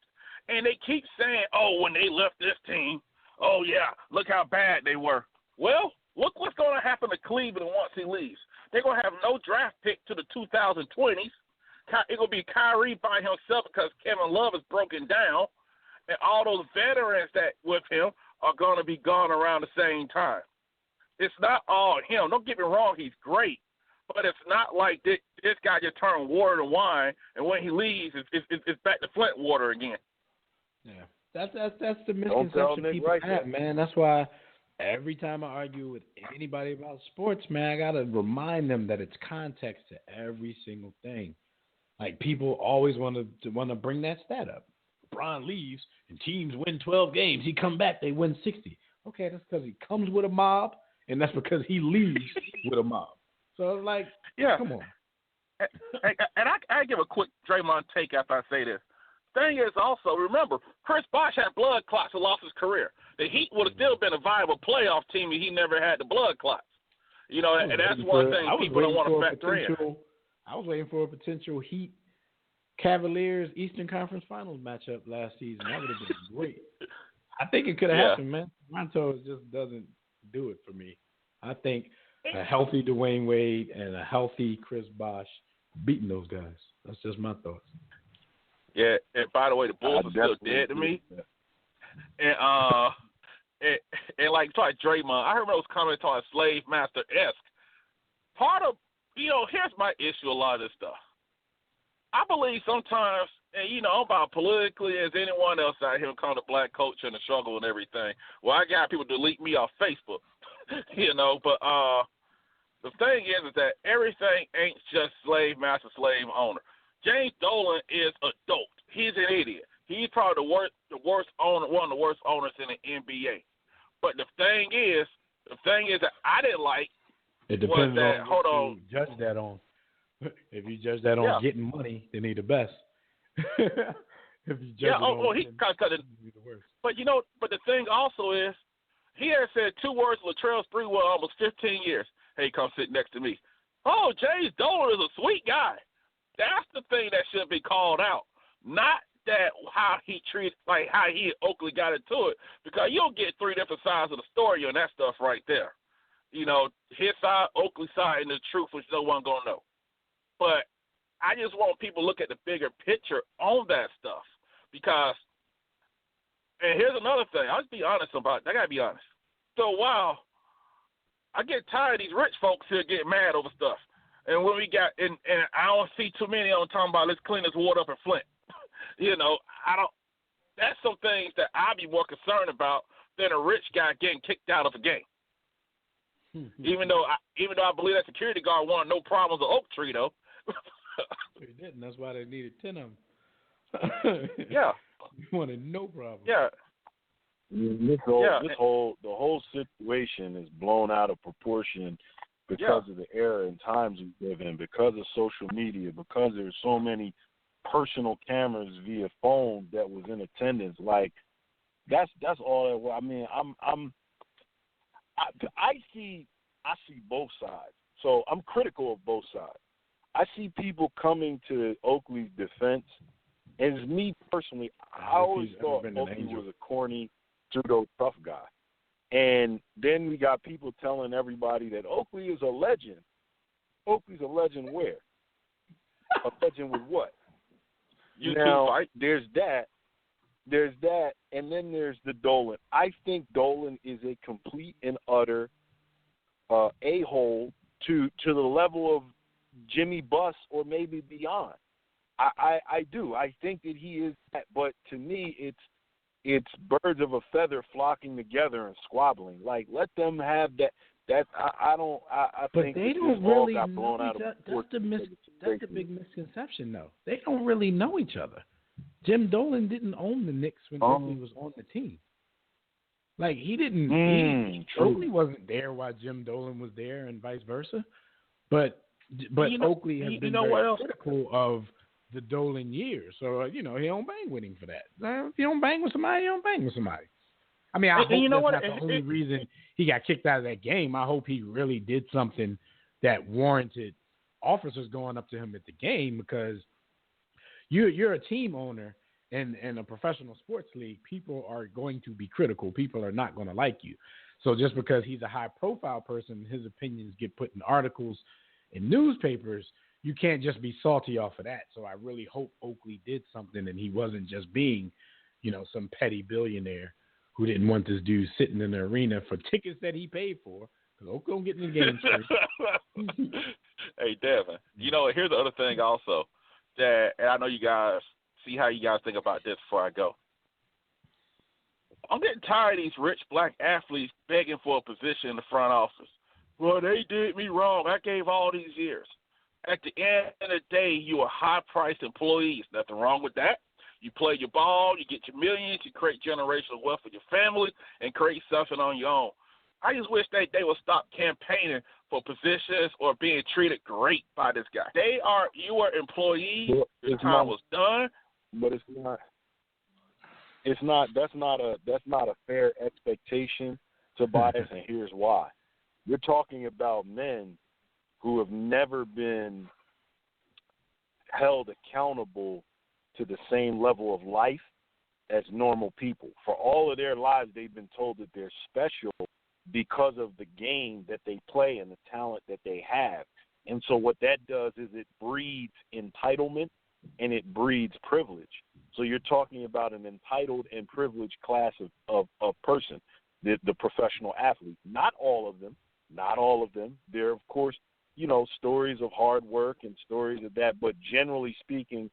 And they keep saying, oh, when they left this team, oh, yeah, look how bad they were. Well, look what's going to happen to Cleveland once he leaves. They're going to have no draft pick to the 2020s. It's going to be Kyrie by himself because Kevin Love is broken down. And all those veterans that with him are going to be gone around the same time. It's not all him. Don't get me wrong, he's great. But it's not like this guy just turned water to wine, and when he leaves, it's back to Flint water again. Yeah, that's the misconception people have, man. That's why every time I argue with anybody about sports, man, I gotta remind them that it's context to every single thing. Like people always want to bring that stat up. LeBron leaves and teams win 12 games. He come back, they win 60. Okay, that's because he comes with a mob, and that's because he leaves with a mob. So it's like, yeah, come on. And I give a quick Draymond take after I say this. Thing is also, remember, Chris Bosh had blood clots and lost his career. The Heat would have still been a viable playoff team if he never had the blood clots. And that's one thing people don't want to factor in. I was waiting for a potential Heat Cavaliers Eastern Conference Finals matchup last season. That would have been great. I think it could have happened, man. Toronto just doesn't do it for me. I think a healthy Dwayne Wade and a healthy Chris Bosh beating those guys. That's just my thoughts. Yeah, and by the way, the Bulls are still dead to me. And like Draymond, I heard those comments on Slave Master-esque. Part of, here's my issue, a lot of this stuff. I believe sometimes, and I'm about politically as anyone else out here come to black culture and the struggle and everything. Well, I got people delete me off Facebook, but the thing is that everything ain't just slave master, slave owner. James Dolan is a dope. He's an idiot. He's probably the worst owner, one of the worst owners in the NBA. But the thing is that I didn't like. It depends on what you judge that on. If you judge that on getting money, then he's the best. If you judge he's the worst. But but the thing also is, he has said 2 words to Latrell Sprewell almost 15 years. Hey, come sit next to me. Oh, James Dolan is a sweet guy. That's the thing that should be called out, not that how he treated, like how he and Oakley got into it, because you'll get 3 different sides of the story on that stuff right there. His side, Oakley's side, and the truth, which no one gonna know. But I just want people to look at the bigger picture on that stuff, because, and here's another thing, I'll just be honest about it. I gotta be honest. So a while, I get tired of these rich folks here getting mad over stuff. And when we got, and I don't see too many on talking about let's clean this water up in Flint. That's some things that I'd be more concerned about than a rich guy getting kicked out of a game. Even though I believe that security guard wanted no problems with Oak Tree, though. He didn't. That's why they needed 10 of them. Yeah. He wanted no problem. Yeah. The whole situation is blown out of proportion because of the era and times we live in, because of social media, because there's so many personal cameras via phone that was in attendance. Like that's all. I mean, I see both sides, so I'm critical of both sides. I see people coming to Oakley's defense, and as me personally, I always thought Oakley was a corny, pseudo tough guy. And then we got people telling everybody that Oakley is a legend. Oakley's a legend where? A legend with what? There's that, and then there's the Dolan. I think Dolan is a complete and utter a-hole to the level of Jimmy Buss or maybe beyond. I do. I think that he is that, but to me, it's birds of a feather flocking together and squabbling. Like, let them have that. I but think they don't all really got blown know out each of other. proportion. That's the big misconception, though. They don't really know each other. Jim Dolan didn't own the Knicks when Oakley was on the team. Like, he didn't. Oakley wasn't there while Jim Dolan was there, and vice versa. But Oakley has been very critical of the Dolan years. So, he don't bang with him for that. If you don't bang with somebody, you don't bang with somebody. I mean, I hope that's not the only reason he got kicked out of that game. I hope he really did something that warranted officers going up to him at the game, because you're a team owner in a professional sports league. People are going to be critical. People are not going to like you. So just because he's a high-profile person, his opinions get put in articles in newspapers, you can't just be salty off of that. So I really hope Oakley did something and he wasn't just being, some petty billionaire who didn't want this dude sitting in the arena for tickets that he paid for, because Oakley don't get in the game free. Hey, Devin, here's the other thing also, that, and I know you guys, see how you guys think about this before I go. I'm getting tired of these rich black athletes begging for a position in the front office. Well, they did me wrong. I gave all these years. At the end of the day, you are high-priced employees. Nothing wrong with that. You play your ball, you get your millions, you create generational wealth for your family, and create something on your own. I just wish they would stop campaigning for positions or being treated great by this guy. You are employees. Your time was done. But it's not. That's not a fair expectation, Tobias, and here's why. You're talking about men who have never been held accountable to the same level of life as normal people. For all of their lives, they've been told that they're special because of the game that they play and the talent that they have. And so what that does is it breeds entitlement and it breeds privilege. So you're talking about an entitled and privileged class of person, the professional athlete. Not all of them. There are, of course, stories of hard work and stories of that. But generally speaking,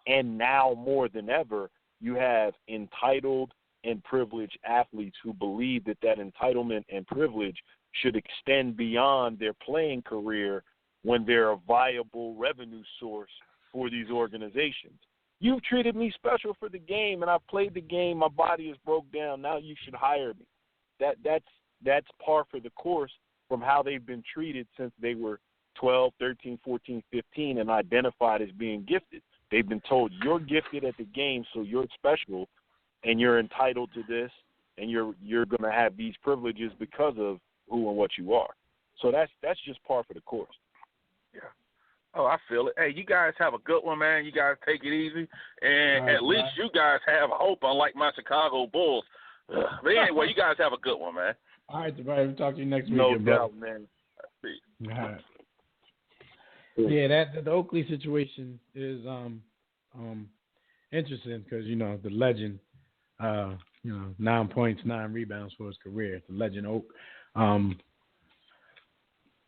and now more than ever, you have entitled and privileged athletes who believe that entitlement and privilege should extend beyond their playing career when they're a viable revenue source for these organizations. You've treated me special for the game, and I played the game. My body is broke down. Now you should hire me. That's par for the course from how they've been treated since they were 12, 13, 14, 15, and identified as being gifted. They've been told, you're gifted at the game, so you're special, and you're entitled to this, and you're going to have these privileges because of who and what you are. So that's just par for the course. Yeah. Oh, I feel it. Hey, you guys have a good one, man. You guys take it easy, and at least you guys have hope, unlike my Chicago Bulls. But anyway, you guys have a good one, man. All right, Tobias. We'll talk to you next week. No doubt, man. All right. Yeah, the Oakley situation is interesting because the legend, 9 points, 9 rebounds for his career. The legend Oak.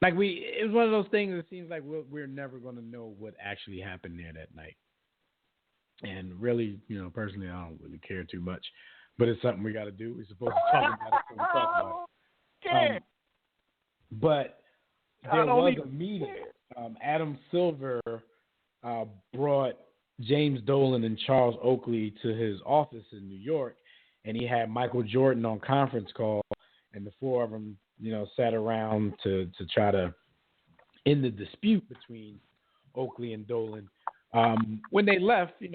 It was one of those things that seems like we're never going to know what actually happened there that night. And really, personally, I don't really care too much, but it's something we got to do. We're supposed to talk about it, so we talk about it. But there was a meeting. Adam Silver brought James Dolan and Charles Oakley to his office in New York, and he had Michael Jordan on conference call, and the four of them, sat around to try to end the dispute between Oakley and Dolan. When they left, they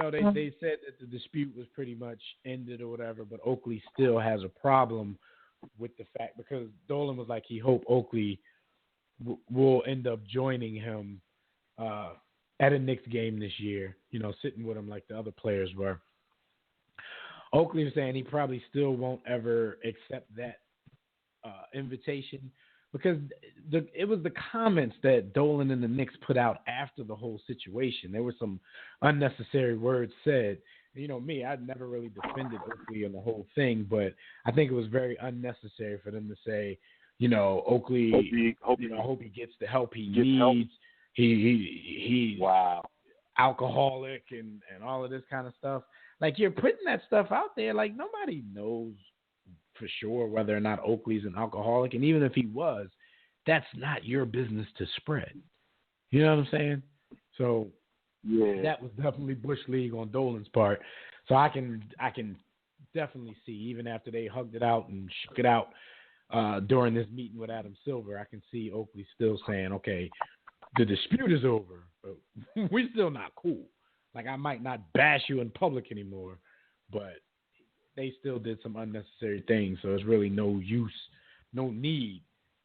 said that the dispute was pretty much ended or whatever, but Oakley still has a problem with the fact, because Dolan was like he hoped Oakley will end up joining him at a Knicks game this year, sitting with him like the other players were. Oakley was saying he probably still won't ever accept that invitation, because it was the comments that Dolan and the Knicks put out after the whole situation. There were some unnecessary words said. Me, I'd never really defended Oakley on the whole thing, but I think it was very unnecessary for them to say, Oakley, I hope he gets the help he needs. He wow. alcoholic and all of this kind of stuff. Like, you're putting that stuff out there. Like, nobody knows for sure whether or not Oakley's an alcoholic. And even if he was, that's not your business to spread. You know what I'm saying? So Yeah. that was definitely Bush League on Dolan's part. So I can definitely see, even after they hugged it out and shook it out during this meeting with Adam Silver, I can see Oakley still saying, okay, the dispute is over, but we're still not cool. Like, I might not bash you in public anymore, but they still did some unnecessary things. So there's really no use, no need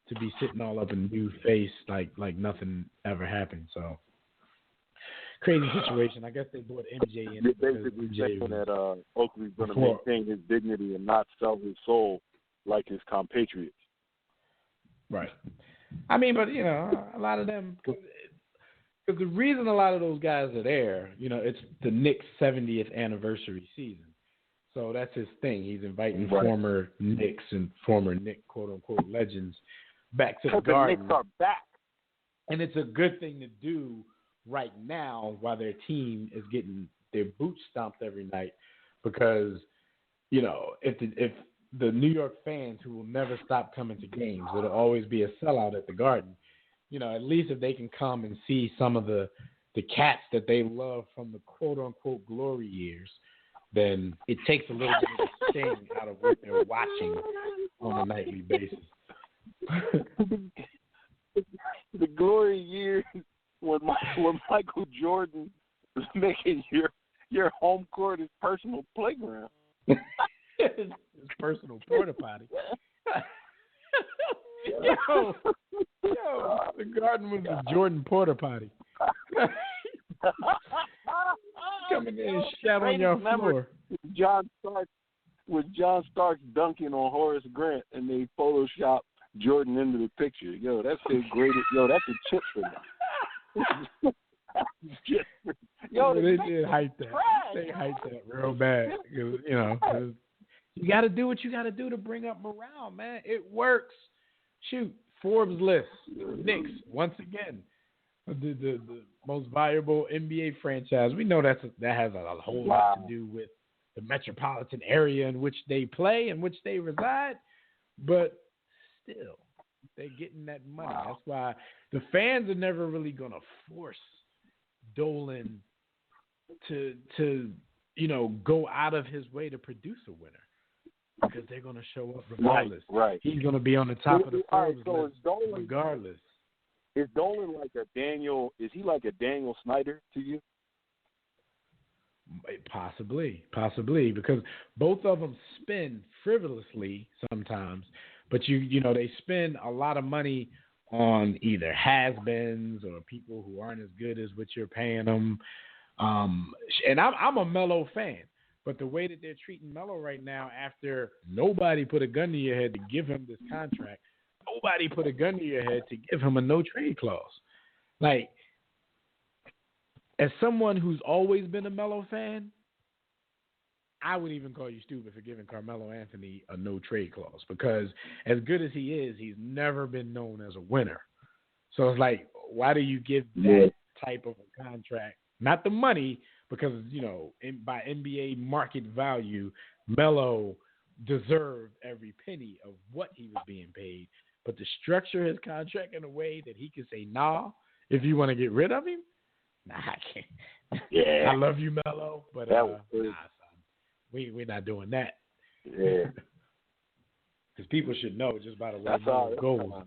to be sitting all up in Dude's face like nothing ever happened. So crazy situation. I guess they brought MJ in. They're basically saying that Oakley's going to maintain his dignity and not sell his soul like his compatriots. Right. I mean, but, you know, a lot of them, because the reason a lot of those guys are there, you know, it's the Knicks' 70th anniversary season. So that's his thing. He's inviting former Knicks and former Knick, quote-unquote, legends back to the Garden. The Knicks are back. And it's a good thing to do right now while their team is getting their boots stomped every night, because, you know, if the New York fans who will never stop coming to games, it'll always be a sellout at the Garden. You know, at least if they can come and see some of the cats that they love from the quote-unquote glory years, then it takes a little bit of sting out of what they're watching on a nightly basis. The glory years when Michael Jordan was making your home court his personal playground. His personal porta potty. Yo, the Garden was the Jordan porta potty. Coming in and shat on your floor. With John Starks dunking on Horace Grant, and they photoshopped Jordan into the picture. Yo, that's the greatest. Yo, that's a chip for them. Yo, they did hype that. They hyped that real bad. You know, you got to do what you got to do to bring up morale, man. It works. Shoot, Forbes list, Knicks once again, the most valuable NBA franchise. We know that has a whole lot to do with the metropolitan area in which they play, in which they reside, but still, they're getting that money. That's why the fans are never really gonna force Dolan to go out of his way to produce a winner, because they're gonna show up regardless. Right. He's gonna be on the top of the Forbes list regardless. Is Dolan like a Daniel? Is he like a Daniel Snyder to you? Possibly, because both of them spend frivolously sometimes, but you know they spend a lot of money on either has-beens or people who aren't as good as what you're paying them. And I'm a Melo fan, but the way that they're treating Melo right now, after nobody put a gun to your head to give him this contract, nobody put a gun to your head to give him a no-trade clause. Like, as someone who's always been a Melo fan, I would even call you stupid for giving Carmelo Anthony a no-trade clause, because as good as he is, he's never been known as a winner. So it's like, why do you give that type of a contract? Not the money, because, you know, by NBA market value, Melo deserved every penny of what he was being paid. But to structure his contract in a way that he can say, nah, if you want to get rid of him, nah, I can't. Yeah. I love you, Melo, but nah, son. We're not doing that. Yeah. Because people should know just by the way Melo goes.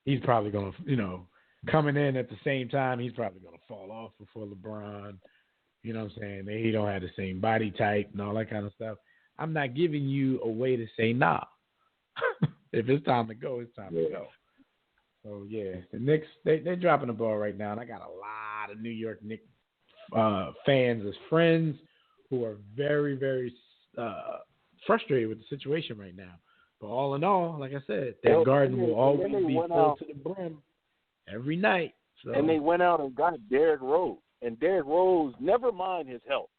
He's probably going to, coming in at the same time, he's probably going to fall off before LeBron. You know what I'm saying? He don't have the same body type and all that kind of stuff. I'm not giving you a way to say nah. If it's time to go, it's time to go. So, yeah, the Knicks, they're dropping the ball right now, and I got a lot of New York Knicks fans as friends who are very, very frustrated with the situation right now. But all in all, like I said, that Garden will always be full to the brim every night. So. And they went out and got Derrick Rose. And Derrick Rose, never mind his health.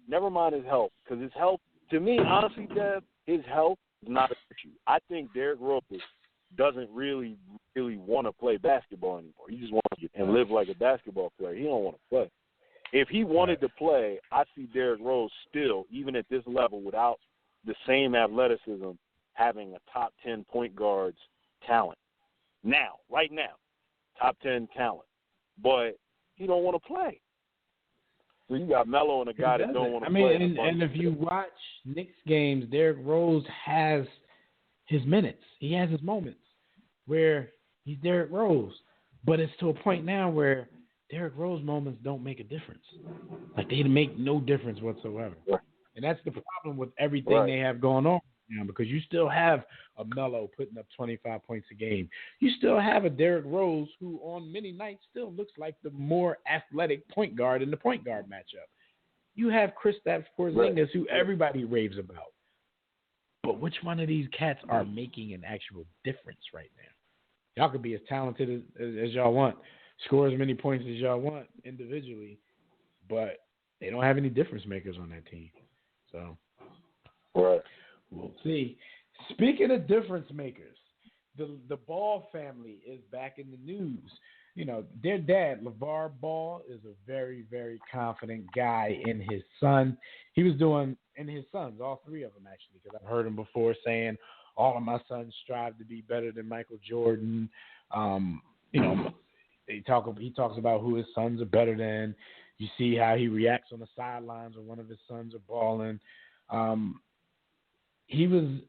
Because his health, to me, honestly, Deb, his health is not an issue. I think Derrick Rose doesn't really want to play basketball anymore. He just wants to live like a basketball player. He don't want to play. If he wanted to play, I see Derrick Rose still, even at this level, without the same athleticism, having a top 10 point guard's talent. Right now, top 10 talent. But he don't want to play. So you got Melo and a guy that don't want to play. And if you watch Knicks games, Derrick Rose has his minutes. He has his moments where he's Derrick Rose. But it's to a point now where Derrick Rose moments don't make a difference. Like, they make no difference whatsoever. Right. And that's the problem with everything they have going on now, because you still have a Melo putting up 25 points a game. You still have a Derrick Rose who on many nights still looks like the more athletic point guard in the point guard matchup. You have Kristaps Porzingis, who everybody raves about. But which one of these cats are making an actual difference right now? Y'all could be as talented as y'all want, score as many points as y'all want individually, but they don't have any difference makers on that team. So we'll see. Speaking of difference makers, the Ball family is back in the news. You know, their dad, LeVar Ball, is a very, very confident guy in his son. He was doing, in his sons, all three of them actually, because I've heard him before saying, all of my sons strive to be better than Michael Jordan. You know, he talks about who his sons are better than. You see how he reacts on the sidelines when one of his sons are balling. He was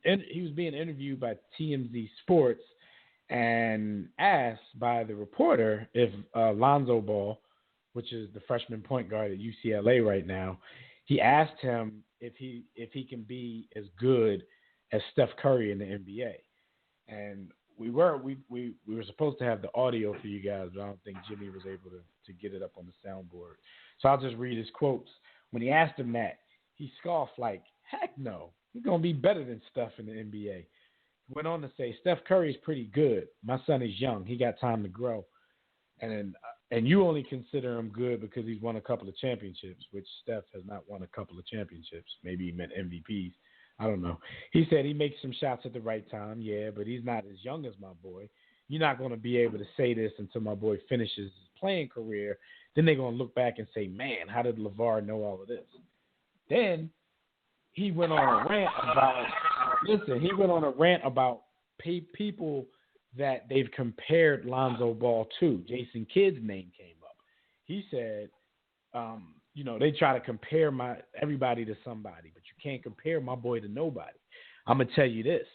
being interviewed by TMZ Sports and asked by the reporter if Lonzo Ball, which is the freshman point guard at UCLA right now, he asked him if he can be as good as Steph Curry in the NBA. And we were supposed to have the audio for you guys, but I don't think Jimmy was able to get it up on the soundboard. So I'll just read his quotes. When he asked him that, he scoffed like, heck no, he's going to be better than Steph in the NBA. He went on to say, Steph Curry is pretty good. My son is young. He got time to grow. And you only consider him good because he's won a couple of championships, which Steph has not won a couple of championships. Maybe he meant MVPs. I don't know. He said he makes some shots at the right time, yeah, but he's not as young as my boy. You're not going to be able to say this until my boy finishes his playing career. Then they're going to look back and say, man, how did LeVar know all of this? Then he went on a rant about people that they've compared Lonzo Ball to. Jason Kidd's name came up. He said, you know, they try to compare everybody to somebody, but you can't compare my boy to nobody. I'm going to tell you this.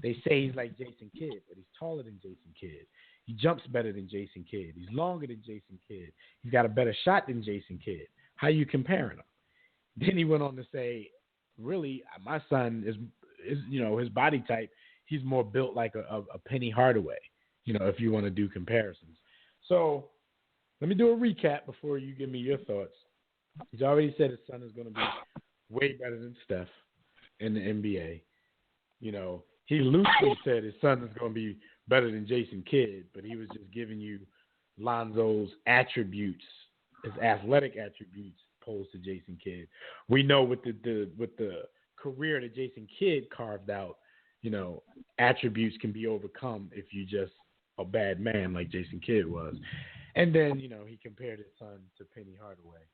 They say he's like Jason Kidd, but he's taller than Jason Kidd. He jumps better than Jason Kidd. He's longer than Jason Kidd. He's got a better shot than Jason Kidd. How you comparing them? Then he went on to say, really, my son is you know, his body type, he's more built like a Penny Hardaway, you know, if you want to do comparisons. So let me do a recap before you give me your thoughts. He's already said his son is going to be way better than Steph in the NBA. You know, he loosely said his son is going to be better than Jason Kidd, but he was just giving you Lonzo's attributes, his athletic attributes, opposed to Jason Kidd. We know with the career that Jason Kidd carved out, you know, attributes can be overcome if you just a bad man like Jason Kidd was. And then, you know, he compared his son to Penny Hardaway.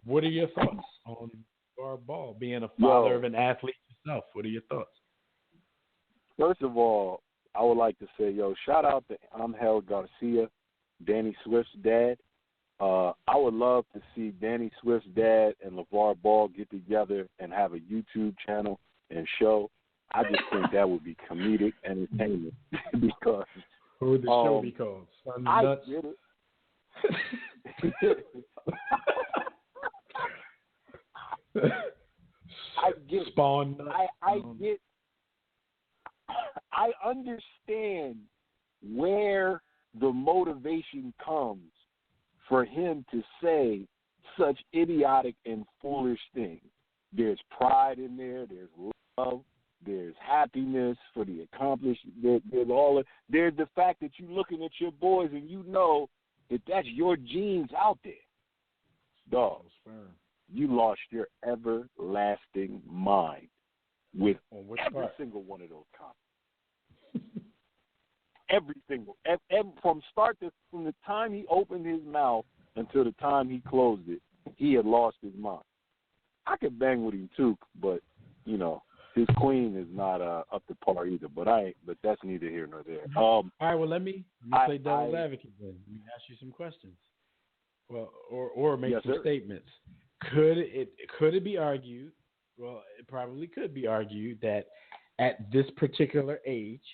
What are your thoughts on LeVar Ball being a father of an athlete yourself? What are your thoughts? First of all, I would like to say, shout out to Angel Garcia, Danny Swift's dad. I would love to see Danny Swift's dad and LeVar Ball get together and have a YouTube channel and show. I just think that would be comedic entertainment because what would the show be called? Sun Nuts? Get it. I get Spawn Nuts. I understand where the motivation comes for him to say such idiotic and foolish things. There's pride in there. There's love. There's happiness for the accomplishment. There's the fact that you're looking at your boys and you know that that's your genes out there. Dog, you lost your everlasting mind with every single one of those comments. Every single, from the time he opened his mouth until the time he closed it, he had lost his mind. I could bang with him too, but you know, his queen is not up to par either. But that's neither here nor there. All right, well let me play devil's advocate then. Let me ask you some questions. Well, or make some statements. Could it be argued? Well, it probably could be argued that at this particular age,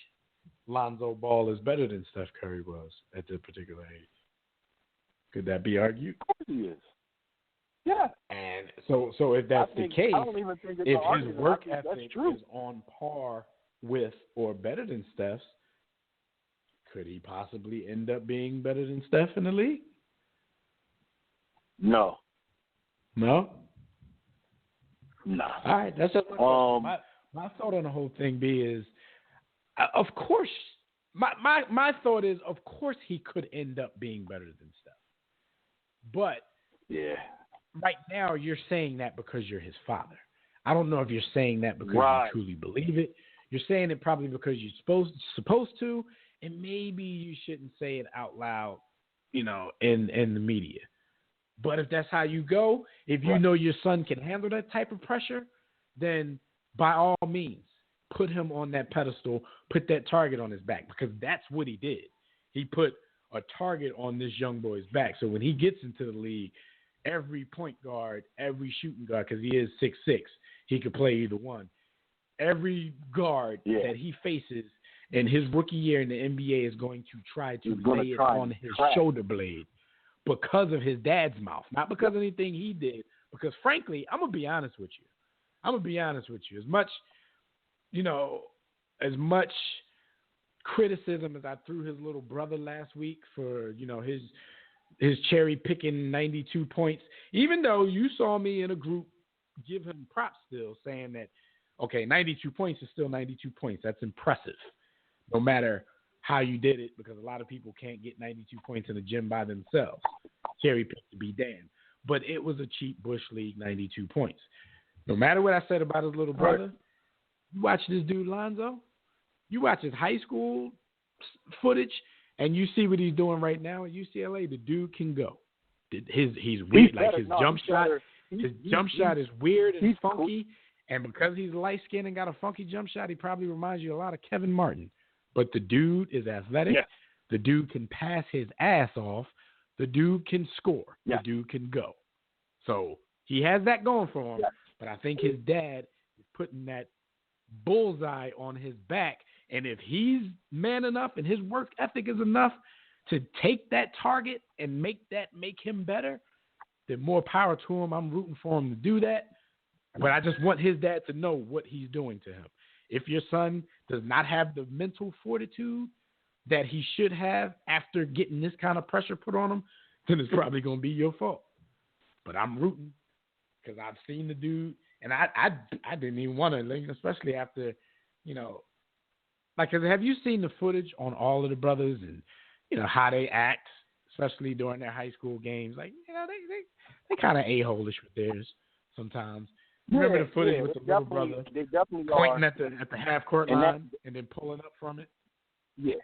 Lonzo Ball is better than Steph Curry was at this particular age. Could that be argued? Of course he is. Yeah. And so if that's the case, I don't even think it's if his work ethic is on par with or better than Steph's, could he possibly end up being better than Steph in the league? No. No? No. All right, that's just my thought on the whole thing is, of course, my thought is, of course, he could end up being better than Steph. But yeah, right now you're saying that because you're his father. I don't know if you're saying that because you truly believe it. You're saying it probably because you're supposed to, and maybe you shouldn't say it out loud, you know, in the media. But if that's how you go, if you know your son can handle that type of pressure, then by all means, put him on that pedestal, put that target on his back, because that's what he did. He put a target on this young boy's back. So when he gets into the league, every point guard, every shooting guard, because he is 6'6", he could play either one. Every guard that he faces in his rookie year in the NBA is going to try to lay it on his shoulder blade because of his dad's mouth, not because of anything he did. Because frankly, I'm going to be honest with you. As much criticism as I threw his little brother last week for, you know, his cherry picking 92 points, even though you saw me in a group give him props still, saying that, okay, 92 points is still 92 points. That's impressive, no matter how you did it, because a lot of people can't get 92 points in the gym by themselves. Cherry pick to be damned. But it was a cheap Bush League 92 points. No matter what I said about his little brother, you watch this dude Lonzo, you watch his high school footage, and you see what he's doing right now at UCLA. The dude can go. He's weird. Like his jump shot is weird and funky. And because he's light skinned and got a funky jump shot, he probably reminds you a lot of Kevin Martin. But the dude is athletic. Yeah. The dude can pass his ass off. The dude can score. Yeah. The dude can go. So he has that going for him. Yeah. But I think his dad is putting that bullseye on his back. And if he's man enough and his work ethic is enough to take that target and make him better, then more power to him. I'm rooting for him to do that. But I just want his dad to know what he's doing to him. If your son does not have the mental fortitude that he should have after getting this kind of pressure put on him, then it's probably going to be your fault. But I'm rooting because I've seen the dude, and I didn't even want to, especially after, you know, like, have you seen the footage on all of the brothers and, you know, how they act, especially during their high school games? Like, you know, they kind of a-holish with theirs sometimes. Remember the footage with the little brother pointing at the half court line and then pulling up from it? Yeah.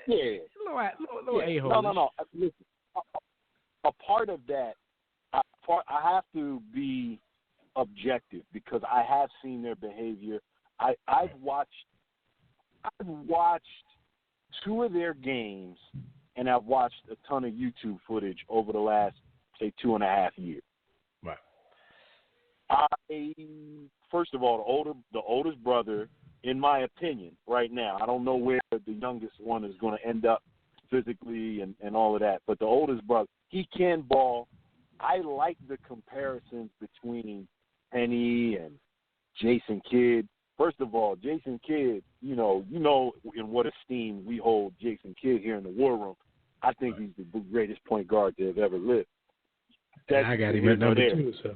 A little a-hole. No. Listen, a part of that, I have to be objective because I have seen their behavior. I've watched 2 of their games, and I've watched a ton of YouTube footage over the last, say, 2.5 years. Right. First of all, the oldest brother, in my opinion, right now, I don't know where the youngest one is going to end up physically and all of that, but the oldest brother, he can ball. I like the comparisons between Penny and Jason Kidd. First of all, Jason Kidd, you know in what esteem we hold Jason Kidd here in the War Room. I think he's the greatest point guard to have ever lived. I got him at number 2, so.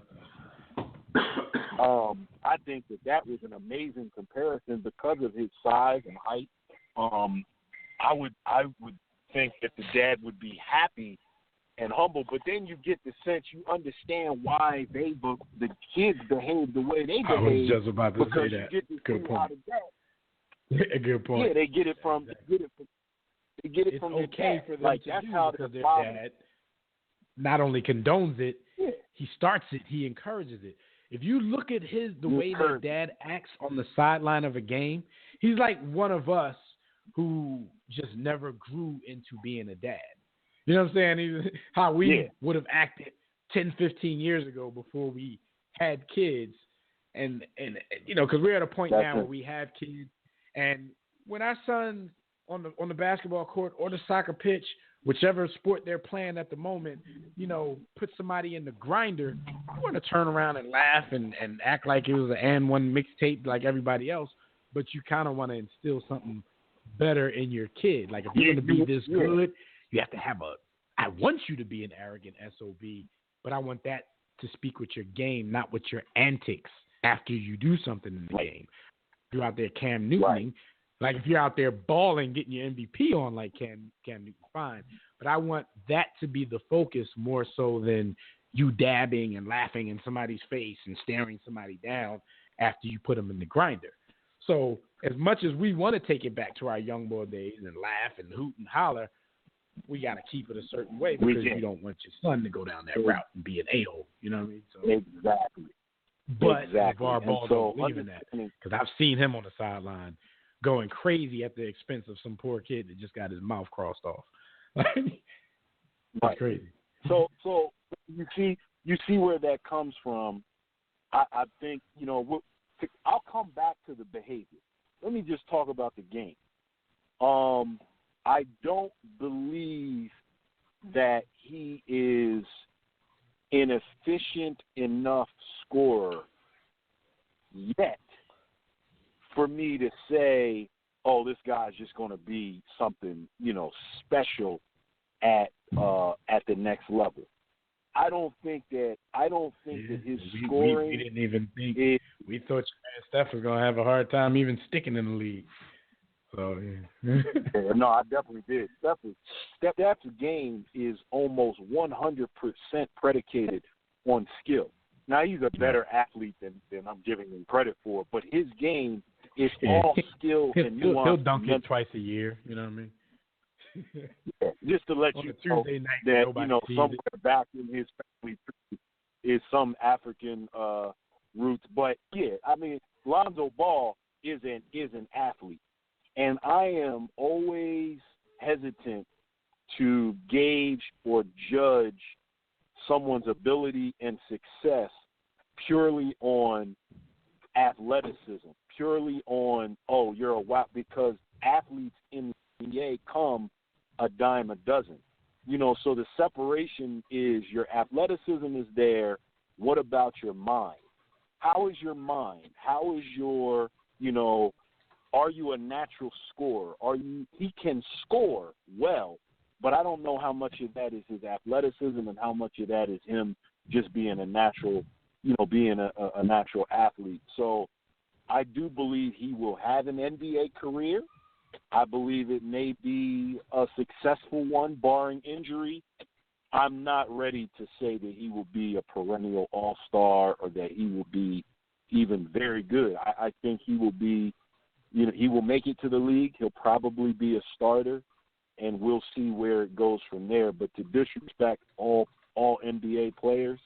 I think that was an amazing comparison because of his size and height. I would think that the dad would be happy and humble, but then you get the sense you understand why the kids behave the way they behave. I was just about to say that. Good point. A good point. Yeah, they get it from. It's from okay their for them like to that's do how because their their father. dad. not only condones it, Yeah. he starts it, he encourages it. If you look at the way that dad acts on the sideline of a game, he's like one of us who just never grew into being a dad. You know what I'm saying? How we would have acted 10, 15 years ago before we had kids. And you know, because we're at a point now where we have kids. And when our son on the basketball court or the soccer pitch, whichever sport they're playing at the moment, you know, put somebody in the grinder, you want to turn around and laugh and act like it was an and one mixtape like everybody else, but you kind of want to instill something better in your kid. Like if you're going to be this good, you have to have I want you to be an arrogant SOB, but I want that to speak with your game, not with your antics after you do something in the game. If you're out there Cam Newtoning, like if you're out there balling, getting your MVP on like Cam Newton, fine. But I want that to be the focus more so than you dabbing and laughing in somebody's face and staring somebody down after you put them in the grinder. So as much as we want to take it back to our young boy days and laugh and hoot and holler, we got to keep it a certain way because you don't want your son to go down that route and be an a-hole. You know what I mean? So, exactly. But LeVar Ball don't believe in that because I've seen him on the sideline going crazy at the expense of some poor kid that just got his mouth crossed off. That's crazy. So you see where that comes from. I think, you know, I'll come back to the behavior. Let me just talk about the game. I don't believe that he is an efficient enough scorer yet for me to say, oh, this guy's just going to be something, you know, special at the next level. I don't think that his scoring. We didn't even think. We thought Steph was going to have a hard time even sticking in the league. So no, I definitely did. Steph's game is almost 100% predicated on skill. Now he's a better athlete than I'm giving him credit for, but his game is all skill and nuance. He'll dunk it twice a year. You know what I mean? Just to let you know that, you know, somewhere back in his family is some African roots. But yeah, I mean, Lonzo Ball is an athlete, and I am always hesitant to gauge or judge someone's ability and success purely on athleticism, purely on, oh, you're a WAP, because athletes in the NBA come a dime a dozen. You know, so the separation is your athleticism is there. What about your mind? How is your mind? How is your, you know, are you a natural scorer? He can score well, but I don't know how much of that is his athleticism and how much of that is him just being a natural, you know, being a natural athlete. So I do believe he will have an NBA career. I believe it may be a successful one, barring injury. I'm not ready to say that he will be a perennial all-star or that he will be even very good. I think he will be, you know, he will make it to the league. He'll probably be a starter, and we'll see where it goes from there. But to disrespect all NBA players,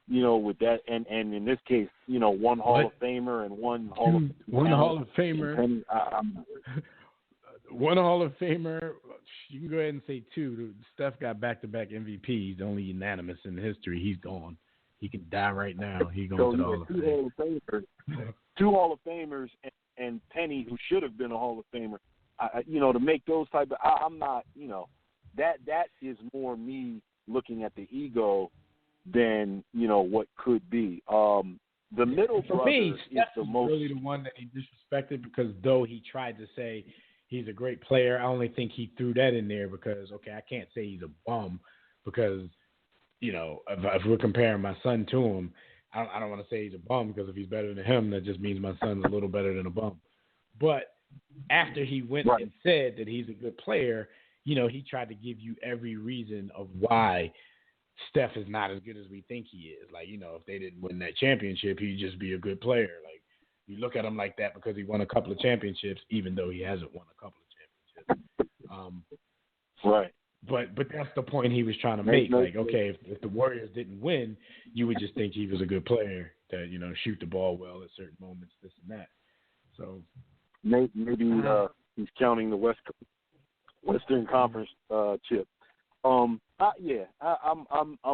you know, with that, and in this case, you know, one Hall of Famer and one Hall of Famer. One Hall of Famer. You can go ahead and say two. Steph got back-to-back MVPs, the only unanimous in history. He's gone. He can die right now. He's going to the Hall of Fame. Two Hall of Famers and Penny, who should have been a Hall of Famer. You know, to make those type of, I'm not. You know, that is more me looking at the ego than, you know, what could be. The middle brother is the most really the one that he disrespected, because though he tried to say he's a great player, I only think he threw that in there because, okay, I can't say he's a bum because, you know, if we're comparing my son to him, I don't want to say he's a bum because if he's better than him, that just means my son's a little better than a bum. But after he went and said that he's a good player, you know, he tried to give you every reason of why Steph is not as good as we think he is. Like, you know, if they didn't win that championship, he'd just be a good player. Like, you look at him like that because he won a couple of championships, even though he hasn't won a couple of championships. Right. But that's the point he was trying to make. Like, okay, if the Warriors didn't win, you would just think he was a good player that, shoot the ball well at certain moments, this and that. So maybe he's counting the Western Conference chip. I'm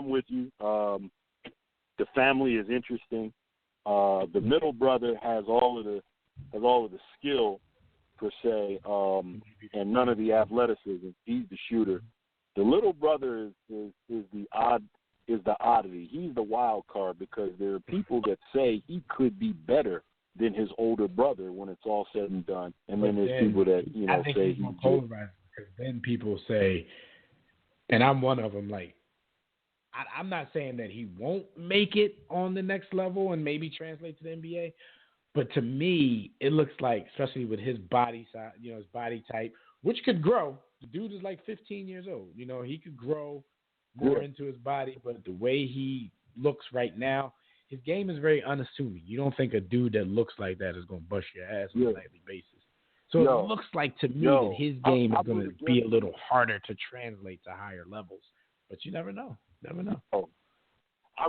with you. The family is interesting. The middle brother has all of the skill per se, and none of the athleticism. He's the shooter. The little brother is the oddity. He's the wild card because there are people that say he could be better than his older brother when it's all said and done. And then there's people that I think say he's more polarized because then people say, and I'm one of them. Like, I'm not saying that he won't make it on the next level and maybe translate to the NBA, but to me, it looks like, especially with his body size, his body type, which could grow. The dude is like 15 years old. He could grow more into his body, but the way he looks right now, his game is very unassuming. You don't think a dude that looks like that is going to bust your ass on a nightly basis. So it looks like to me that his game is going to be a little harder to translate to higher levels. But you never know. Oh, I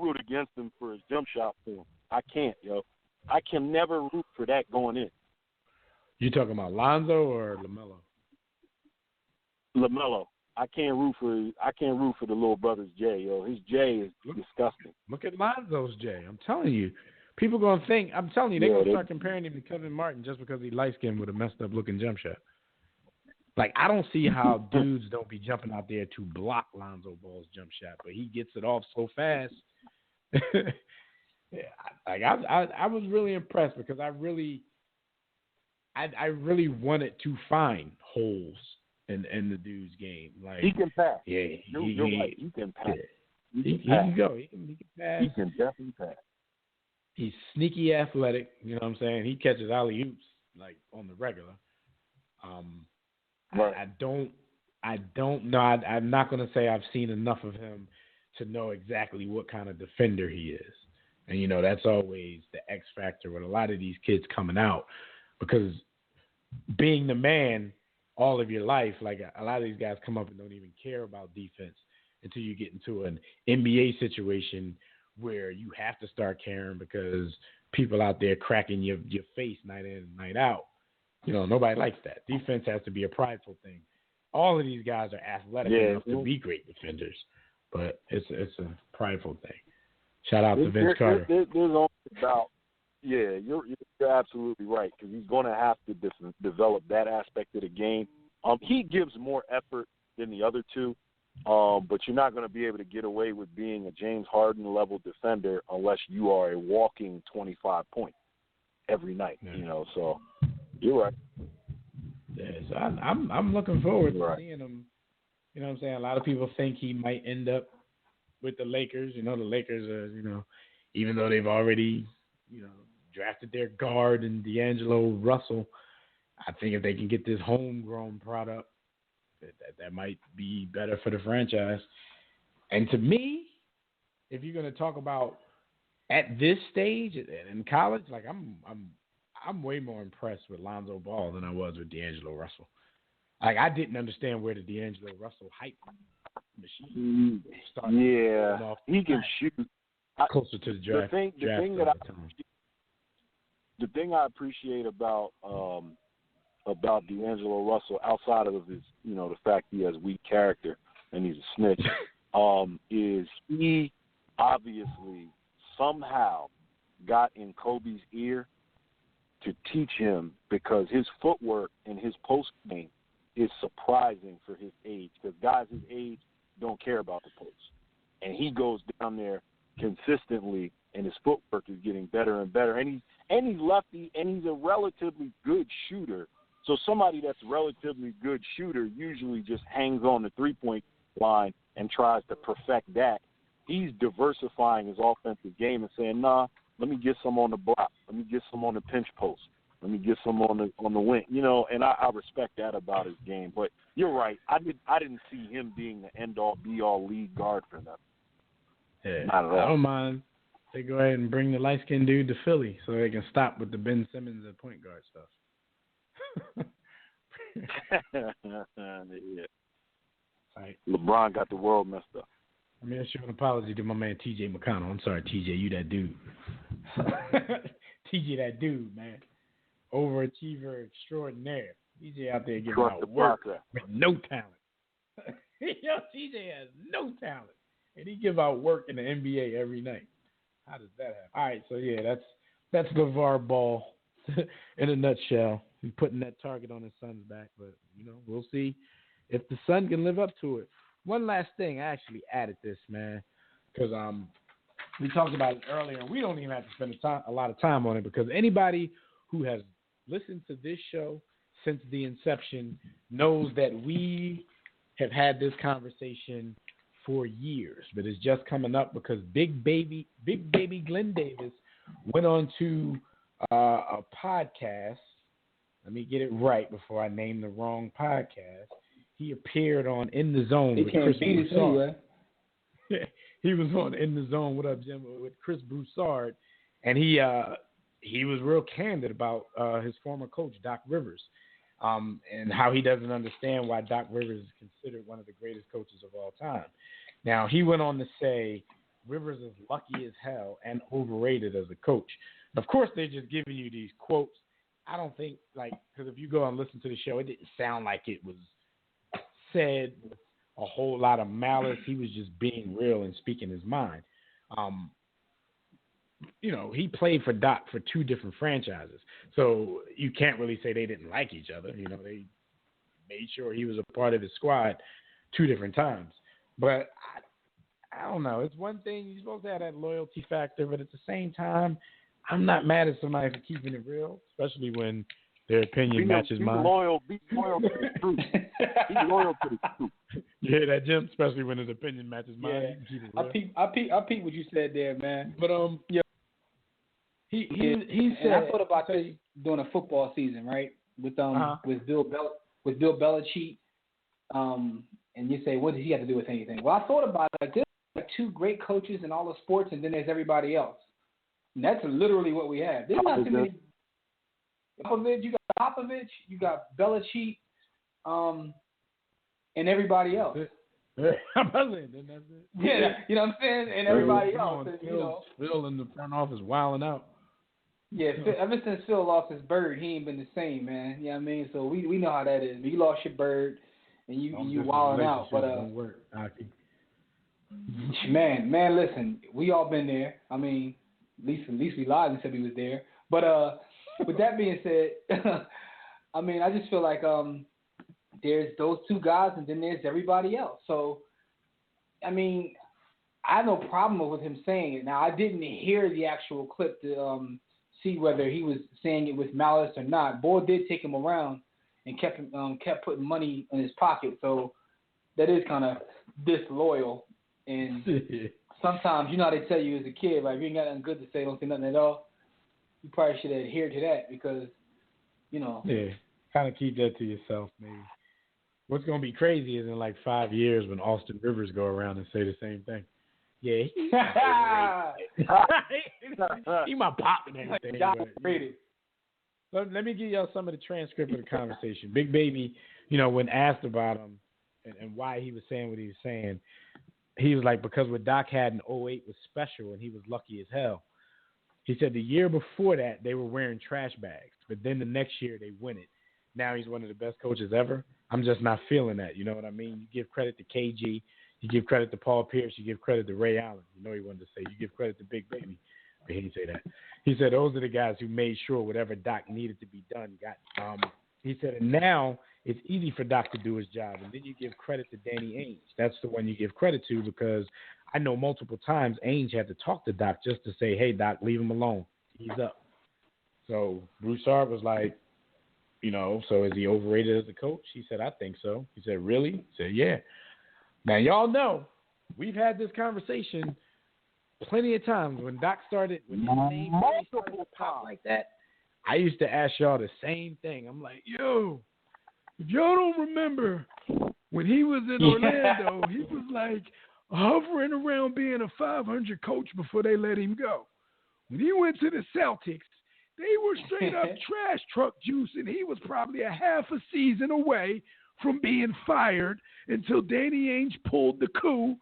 root against him for his jump shot form. I can't, I can never root for that going in. You talking about Lonzo or LaMelo? LaMelo. I can't root for the little brother's J, His J is disgusting. Look at Lonzo's J. I'm telling you. People going to think, I'm telling you, they're going to start comparing him to Kevin Martin just because he light-skinned with a messed-up-looking jump shot. Like, I don't see how dudes don't be jumping out there to block Lonzo Ball's jump shot, but he gets it off so fast. I was really impressed because I really wanted to find holes in the dude's game. Like, he can pass. Yeah, you're right. He can pass. He can go. He can pass. He can definitely pass. He's sneaky athletic. You know what I'm saying? He catches alley-oops like on the regular. Right. I don't know. I'm not going to say I've seen enough of him to know exactly what kind of defender he is. And, that's always the X factor with a lot of these kids coming out because being the man all of your life, like a lot of these guys come up and don't even care about defense until you get into an NBA situation where you have to start caring because people out there cracking your face night in and night out. Nobody likes that. Defense has to be a prideful thing. All of these guys are athletic enough to be great defenders, but it's a prideful thing. Shout out to Vince Carter. There's only about, you're absolutely right because he's going to have to develop that aspect of the game. He gives more effort than the other two, but you're not going to be able to get away with being a James Harden level defender unless you are a walking 25 point every night. So you're right. Yeah, so I'm looking forward to seeing him. You know what I'm saying? A lot of people think he might end up with the Lakers. The Lakers are, even though they've already, drafted their guard in D'Angelo Russell, I think if they can get this homegrown product, that might be better for the franchise. And to me, if you're going to talk about at this stage in college, like I'm way more impressed with Lonzo Ball than I was with D'Angelo Russell. Like, I didn't understand where the D'Angelo Russell hype machine started. Yeah, he can shoot. Closer to the draft. The thing I appreciate about D'Angelo Russell, outside of his, the fact he has weak character and he's a snitch, is he obviously somehow got in Kobe's ear to teach him because his footwork and his post game is surprising for his age because guys his age don't care about the post. And he goes down there consistently and his footwork is getting better and better. And he's lefty and he's a relatively good shooter. So somebody that's a relatively good shooter usually just hangs on the 3-point line and tries to perfect that. He's diversifying his offensive game and saying, nah, let me get some on the block. Let me get some on the pinch post. Let me get some on the wing. And I respect that about his game. But you're right. I didn't see him being the end-all, be-all lead guard for them. Yeah, not at all. I don't mind. They go ahead and bring the light-skinned dude to Philly so they can stop with the Ben Simmons at point guard stuff. Yeah. Right. LeBron got the world messed up. I mean, I show an apology to my man T.J. McConnell. I'm sorry, T.J., you that dude. T.J. that dude, man. Overachiever extraordinaire. T.J. out there giving out work with no talent. Yo, T.J. has no talent. And he give out work in the NBA every night. How does that happen? All right, so yeah, that's LeVar Ball in a nutshell. He's putting that target on his son's back, but we'll see if the son can live up to it. One last thing, I actually added this, man, because we talked about it earlier, and we don't even have to spend a lot of time on it because anybody who has listened to this show since the inception knows that we have had this conversation for years, but it's just coming up because Big Baby Glenn Davis went on to a podcast. Let me get it right before I name the wrong podcast. He appeared on In the Zone with Chris Broussard. He was on In the Zone. What up, Jim? With Chris Broussard, and he was real candid about his former coach Doc Rivers, and how he doesn't understand why Doc Rivers is considered one of the greatest coaches of all time. Now, he went on to say Rivers is lucky as hell and overrated as a coach. Of course, they're just giving you these quotes. I don't think, because if you go and listen to the show, it didn't sound like it was said with a whole lot of malice. He was just being real and speaking his mind. He played for Doc for two different franchises, so you can't really say they didn't like each other. They made sure he was a part of his squad two different times. But I don't know. It's one thing, you're supposed to have that loyalty factor, but at the same time, I'm not mad at somebody for keeping it real, especially when their opinion matches mine. Be loyal to the truth. Be loyal to the truth. You hear that, Jim? Especially when his opinion matches mine. Yeah. You can keep it real. I peep what you said there, man. But yeah. He said. And I thought about this during a football season, right? With Bill Belichick. And you say, what does he have to do with anything? Well, I thought about it. There's two great coaches in all the sports, and then there's everybody else. And that's literally what we have. There's not too many. You got Popovich, you got Belichick, and everybody else. I'm saying, that's it. Yeah, you know what I'm saying? And everybody else. Phil in the front office wilding out. Yeah, ever since Phil lost his bird, he ain't been the same, man. You know what I mean? So we know how that is. You lost your bird, and you wilding out. But man, listen, we all been there. I mean, at least we lied and said we was there. But with that being said, I mean, I just feel like there's those two guys, and then there's everybody else. So, I mean, I have no problem with him saying it. Now, I didn't hear the actual clip to see whether he was saying it with malice or not. Boy did take him around and kept putting money in his pocket. So that is kind of disloyal. And sometimes, you know how they tell you as a kid, like, if you ain't got nothing good to say, don't say nothing at all. You probably should adhere to that because, Yeah, kind of keep that to yourself, maybe. What's going to be crazy is in like 5 years when Austin Rivers go around and say the same thing. Yeah, he my pop and everything. But, let me give y'all some of the transcript of the conversation. Big Baby, when asked about him and why he was saying what he was saying, he was like, because what Doc had in 2008 was special and he was lucky as hell. He said the year before that, they were wearing trash bags, but then the next year they win it. Now he's one of the best coaches ever. I'm just not feeling that. You know what I mean? You give credit to KG. You give credit to Paul Pierce. You give credit to Ray Allen. He wanted to say. You give credit to Big Baby. But he didn't say that. He said those are the guys who made sure whatever Doc needed to be done got. He said, and now it's easy for Doc to do his job. And then you give credit to Danny Ainge. That's the one you give credit to because I know multiple times Ainge had to talk to Doc just to say, hey, Doc, leave him alone. He's up. So Broussard was like, so is he overrated as a coach? He said, I think so. He said, really? He said, yeah. Now, y'all know we've had this conversation plenty of times. When Doc started, when his name started to pop like that, I used to ask y'all the same thing. I'm like, yo, if y'all don't remember when he was in Orlando, he was like hovering around being a 500 coach before they let him go. When he went to the Celtics, they were straight up trash truck juice, and he was probably a half a season away from being fired until Danny Ainge pulled the coup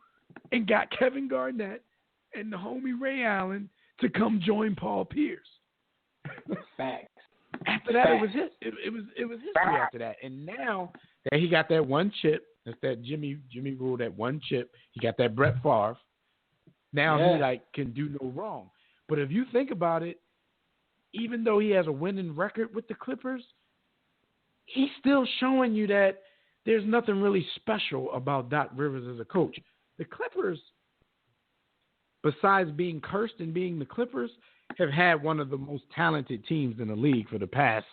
and got Kevin Garnett and the homie Ray Allen to come join Paul Pierce. Facts. After that, it was history after that. And now that he got that one chip, that's that Jimmy rule, that one chip. He got that Brett Favre. Now he can do no wrong. But if you think about it, even though he has a winning record with the Clippers, he's still showing you that there's nothing really special about Doc Rivers as a coach. The Clippers, besides being cursed and being the Clippers, have had one of the most talented teams in the league for the past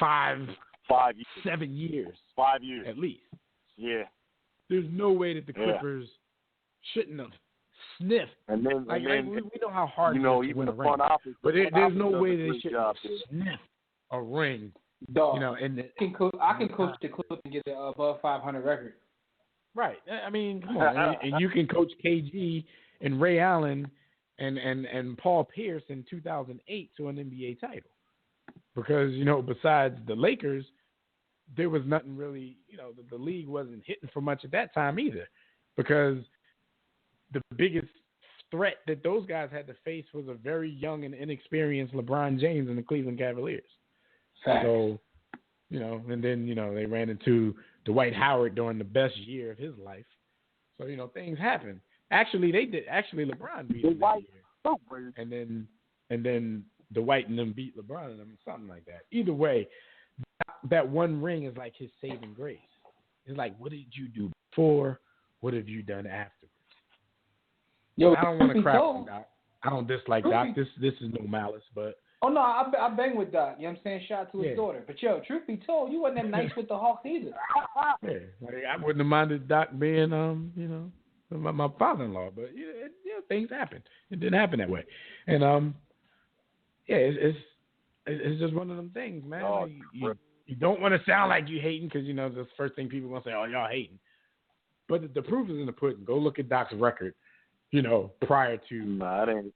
7 years. 5 years. At least. Yeah. There's no way that the Clippers shouldn't have sniffed. And then, we know how hard it is to win a ring. But there's no way they should have sniffed a ring. Dog. You know, and I can coach the Clippers and get the above 500 record. Right. I mean, come on. and you can coach KG and Ray Allen and Paul Pierce in 2008 to an NBA title. Because, besides the Lakers, there was nothing really, the league wasn't hitting for much at that time either. Because the biggest threat that those guys had to face was a very young and inexperienced LeBron James and the Cleveland Cavaliers. Fact. So, and then, they ran into Dwight Howard during the best year of his life. So, things happen. Actually, they did. Actually, LeBron beat him that year. And then Dwight and them beat LeBron and them, something like that. Either way, that one ring is like his saving grace. It's like, what did you do before? What have you done afterwards? Yo, I don't want to crap on Doc. I don't dislike Doc. This is no malice, but. Oh, no, I bang with Doc. You know what I'm saying? Shout out to his daughter. But, truth be told, you wasn't that nice with the Hawks either. Yeah, I wouldn't have minded Doc being, my father-in-law. But, things happen. It didn't happen that way. And, it's just one of them things, man. Oh, you don't want to sound like you hating because, that's the first thing people going to say, oh, y'all hating. But the proof is in the pudding. Go look at Doc's record. Prior to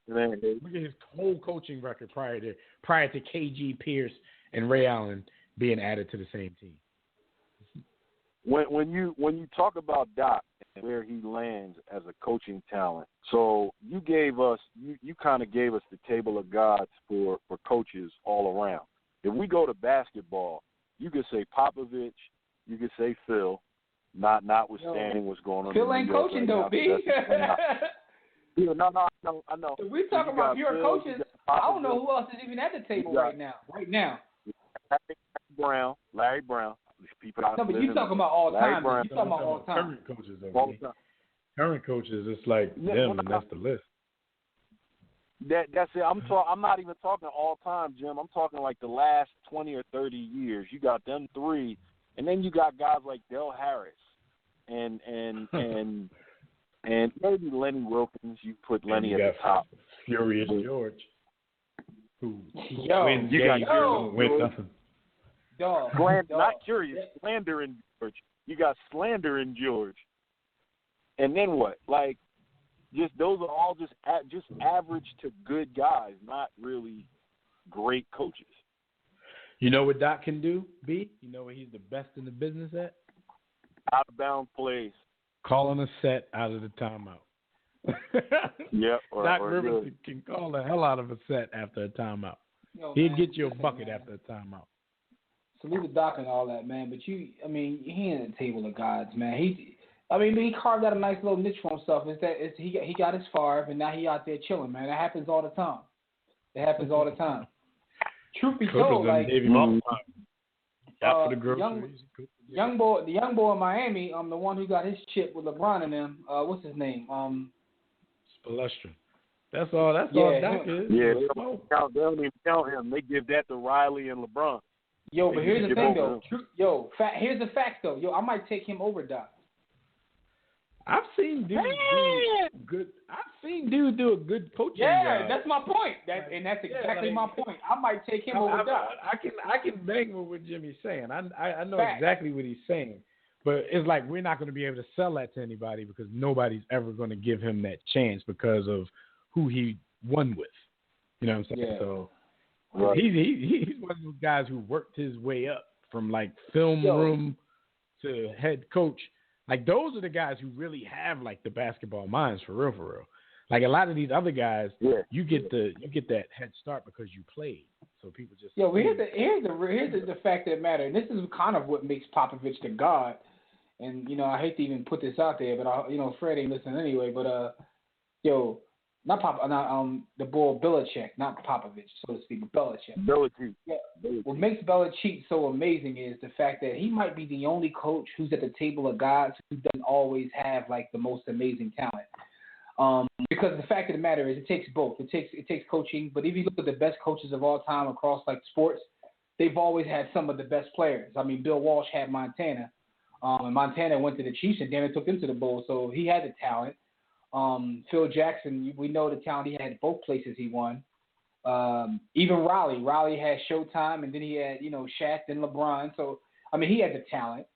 look at his whole coaching record prior to KG, Pierce, and Ray Allen being added to the same team. When you talk about Doc and where he lands as a coaching talent, so you kind of gave us the table of gods for coaches all around. If we go to basketball, you could say Popovich, you could say Phil, notwithstanding what's going on. Phil ain't coaching though, B. Yeah, no, I know. If we're talking about pure coaches, I don't know who else is even at the table right now. Larry Brown. No, but you're talking about all time. You're talking about all time. Current coaches, it's like them, and that's the list. That's it. I'm not even talking all time, Jim. I'm talking like the last 20 or 30 years. You got them three, and then you got guys like Del Harris and maybe Lenny Wilkins. You put Lenny at the top. Furious George, who wins games, don't win nothing. Not curious. Slander in George. You got slander in George. And then what? Like, those are all just average to good guys, not really great coaches. You know what Doc can do, B? You know what he's the best in the business at? Out of bounds plays. Calling a set out of the timeout. Yep. Doc Rivers can call the hell out of a set after a timeout. He'd get you a bucket after a timeout. Salute to Doc and all that, man. But he ain't at the table of gods, man. He carved out a nice little niche for himself. He got his Favre, and now he out there chilling, man. That happens all the time. Truth be told, like for the groceries. the young boy in Miami, the one who got his chip with LeBron and them. What's his name? Spolstra. That's all Doc is. Yeah, they don't even count him. They give that to Riley and LeBron. Yo, but here's the thing though. Here's the fact though. Yo, I might take him over Doc. I've seen dudes do good. I've seen dudes do a good coaching job. That's my point. That's exactly my point. I might take him over Doc. I can bang with what Jimmy's saying. I know exactly what he's saying, but it's like we're not going to be able to sell that to anybody because nobody's ever going to give him that chance because of who he won with. You know what I'm saying? Yeah. So right. he's one of those guys who worked his way up from like film room to head coach. Like those are the guys who really have like the basketball minds for real, for real. Like a lot of these other guys, you get that head start because you played. So people just well, here's the fact of the matter, and this is kind of what makes Popovich the god. And I hate to even put this out there, but Fred ain't listening anyway. But the boy Belichick, not Popovich, so to speak, but Belichick. Belichick. Yeah. What makes Belichick so amazing is the fact that he might be the only coach who's at the table of gods who doesn't always have like the most amazing talent. Because the fact of the matter is, it takes both. It takes coaching, but if you look at the best coaches of all time across like sports, they've always had some of the best players. I mean, Bill Walsh had Montana, and Montana went to the Chiefs and then took them to the Bowl, so he had the talent. Phil Jackson, we know the talent he had at both places he won. Even Riley had Showtime, and then he had Shaq and LeBron. So I mean, he had the talent.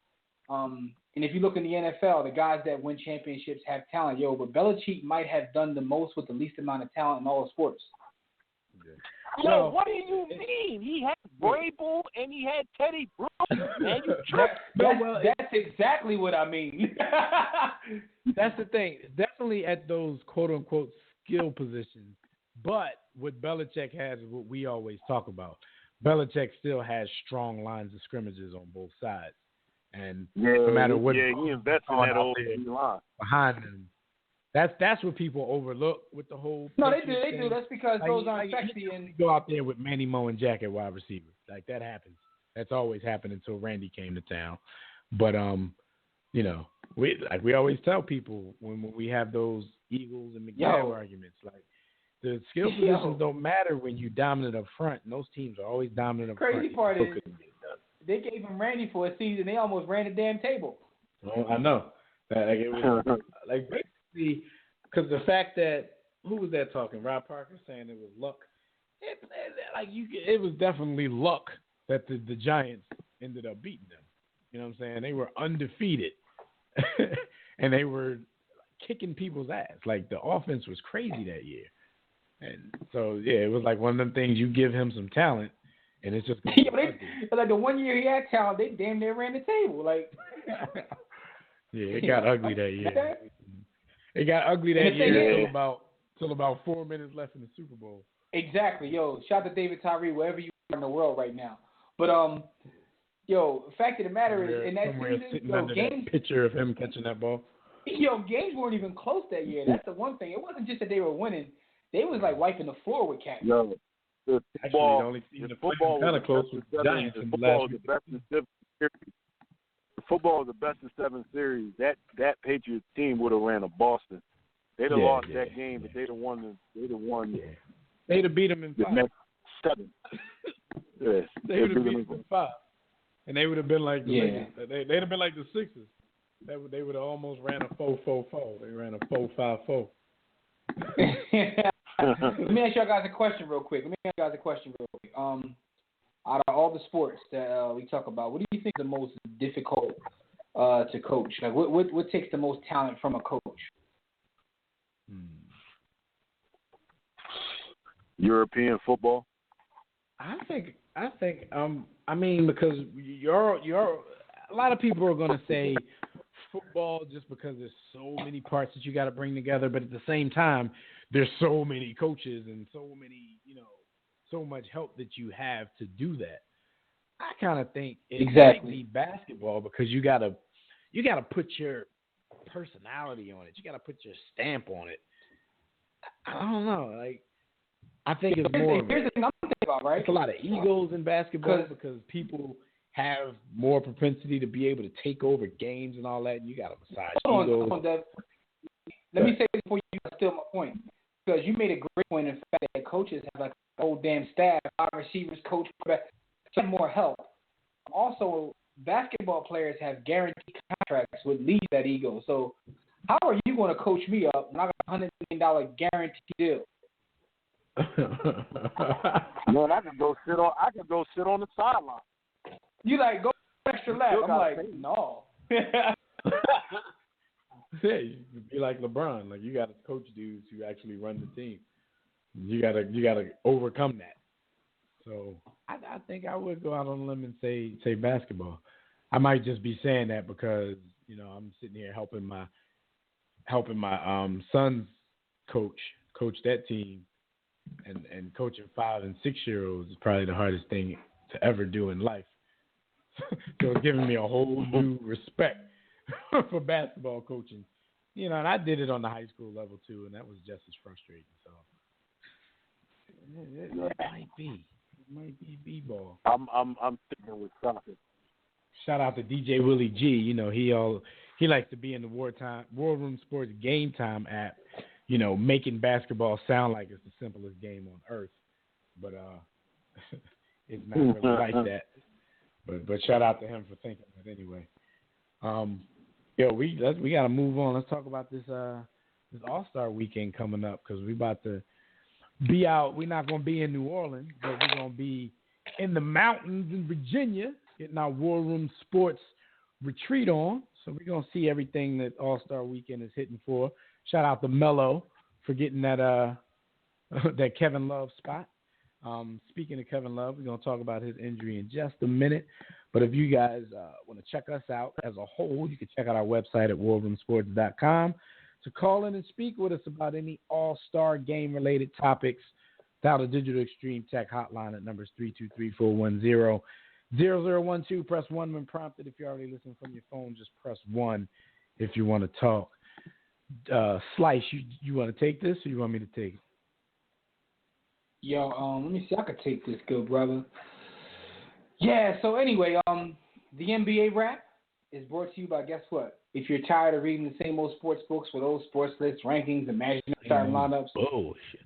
And if you look in the NFL, the guys that win championships have talent. But Belichick might have done the most with the least amount of talent in all of sports. What do you mean? He had Vrabel and he had Teddy Brooks. That's exactly what I mean. That's the thing. Definitely at those quote-unquote skill positions. But what Belichick has is what we always talk about. Belichick still has strong lines of scrimmages on both sides. And no matter what, he invests in that old line behind him. That's what people overlook with the whole. No, they do. That's because those aren't sexy. And go out there with Manny Moe and Jack at wide receiver, like that happens. That's always happened until Randy came to town. But we always tell people when we have those Eagles and McNabb arguments, like the skill positions don't matter when you dominant up front. And those teams are always dominant up front. Crazy part is they gave him Randy for a season. They almost ran the damn table. Oh, I know. It was like basically because the fact that who was that talking? Rob Parker saying it was luck. It was definitely luck that the Giants ended up beating them. You know what I'm saying? They were undefeated, and they were kicking people's ass. Like the offense was crazy that year, and so it was like one of them things. You give him some talent. And it's just like the 1 year he had talent, they damn near ran the table. Like, it got ugly that year. It got ugly that year till about 4 minutes left in the Super Bowl. Exactly, shout out to David Tyree wherever you are in the world right now. But the fact of the matter is, in that season, games picture of him catching that ball. Games weren't even close that year. That's the one thing. It wasn't just that they were winning; they was like wiping the floor with cats. The football was the best in 7 series. That Patriots team would have ran a Boston. They'd have lost that game, but they'd have won. They'd have beat them in 5. Next 7. Yes, they would have beat them in 5, and they would have been like they'd have been like the Sixers. They would have almost ran a 4-4-4. They ran a 4-5-4. Let me ask y'all guys a question real quick. Out of all the sports that we talk about, what do you think is the most difficult to coach? Like, what takes the most talent from a coach? European football. I think. I mean, because you're a lot of people are going to say football just because there's so many parts that you got to bring together, but at the same time, there's so many coaches and so many, so much help that you have to do that. I kind of think it might be basketball because you gotta put your personality on it. You gotta put your stamp on it. I don't know. Like, I think it's more. Here's the thing I'm thinking about, right? It's a lot of egos in basketball because people have more propensity to be able to take over games and all that. And you gotta massage egos. Let me say this before you steal my point. Because you made a great point in the fact that coaches have like a whole damn staff, 5 receivers, coach, some more help. Also, basketball players have guaranteed contracts with leagues that ego. So how are you going to coach me up when I got a $100 million guarantee deal? Man, I can go sit on the sideline. You like go extra lap. I'm like, no. Yeah, you be like LeBron. Like, you got to coach dudes who actually run the team. You gotta overcome that. So I think I would go out on a limb and say basketball. I might just be saying that because I'm sitting here helping my son's coach that team, and coaching 5 and 6 year olds is probably the hardest thing to ever do in life. So it's giving me a whole new respect for basketball coaching. And I did it on the high school level too, and that was just as frustrating. So it might be b-ball. I'm sticking with soccer. Shout out to DJ Willie G. He likes to be in the War Room Sports Game Time app. Making basketball sound like it's the simplest game on earth, but it's not really like that. But shout out to him for thinking of it anyway. We got to move on. Let's talk about this All-Star weekend coming up because we about to be out. We're not going to be in New Orleans, but we're going to be in the mountains in Virginia getting our War Room Sports retreat on. So we're going to see everything that All-Star weekend is hitting for. Shout out to Melo for getting that Kevin Love spot. Speaking of Kevin Love, we're going to talk about his injury in just a minute. But if you guys want to check us out as a whole, you can check out our website at warroomsports.com to call in and speak with us about any All-Star game-related topics. Dial the Digital Extreme Tech hotline at numbers 323-410-0012. Press 1 when prompted. If you're already listening from your phone, just press 1 if you want to talk. Slice, you want to take this or you want me to take it? Yo, let me see. I could take this, good brother. Yeah, so anyway, the NBA Wrap is brought to you by, guess what? If you're tired of reading the same old sports books with old sports lists, rankings, imaginary starting lineups, bullshit.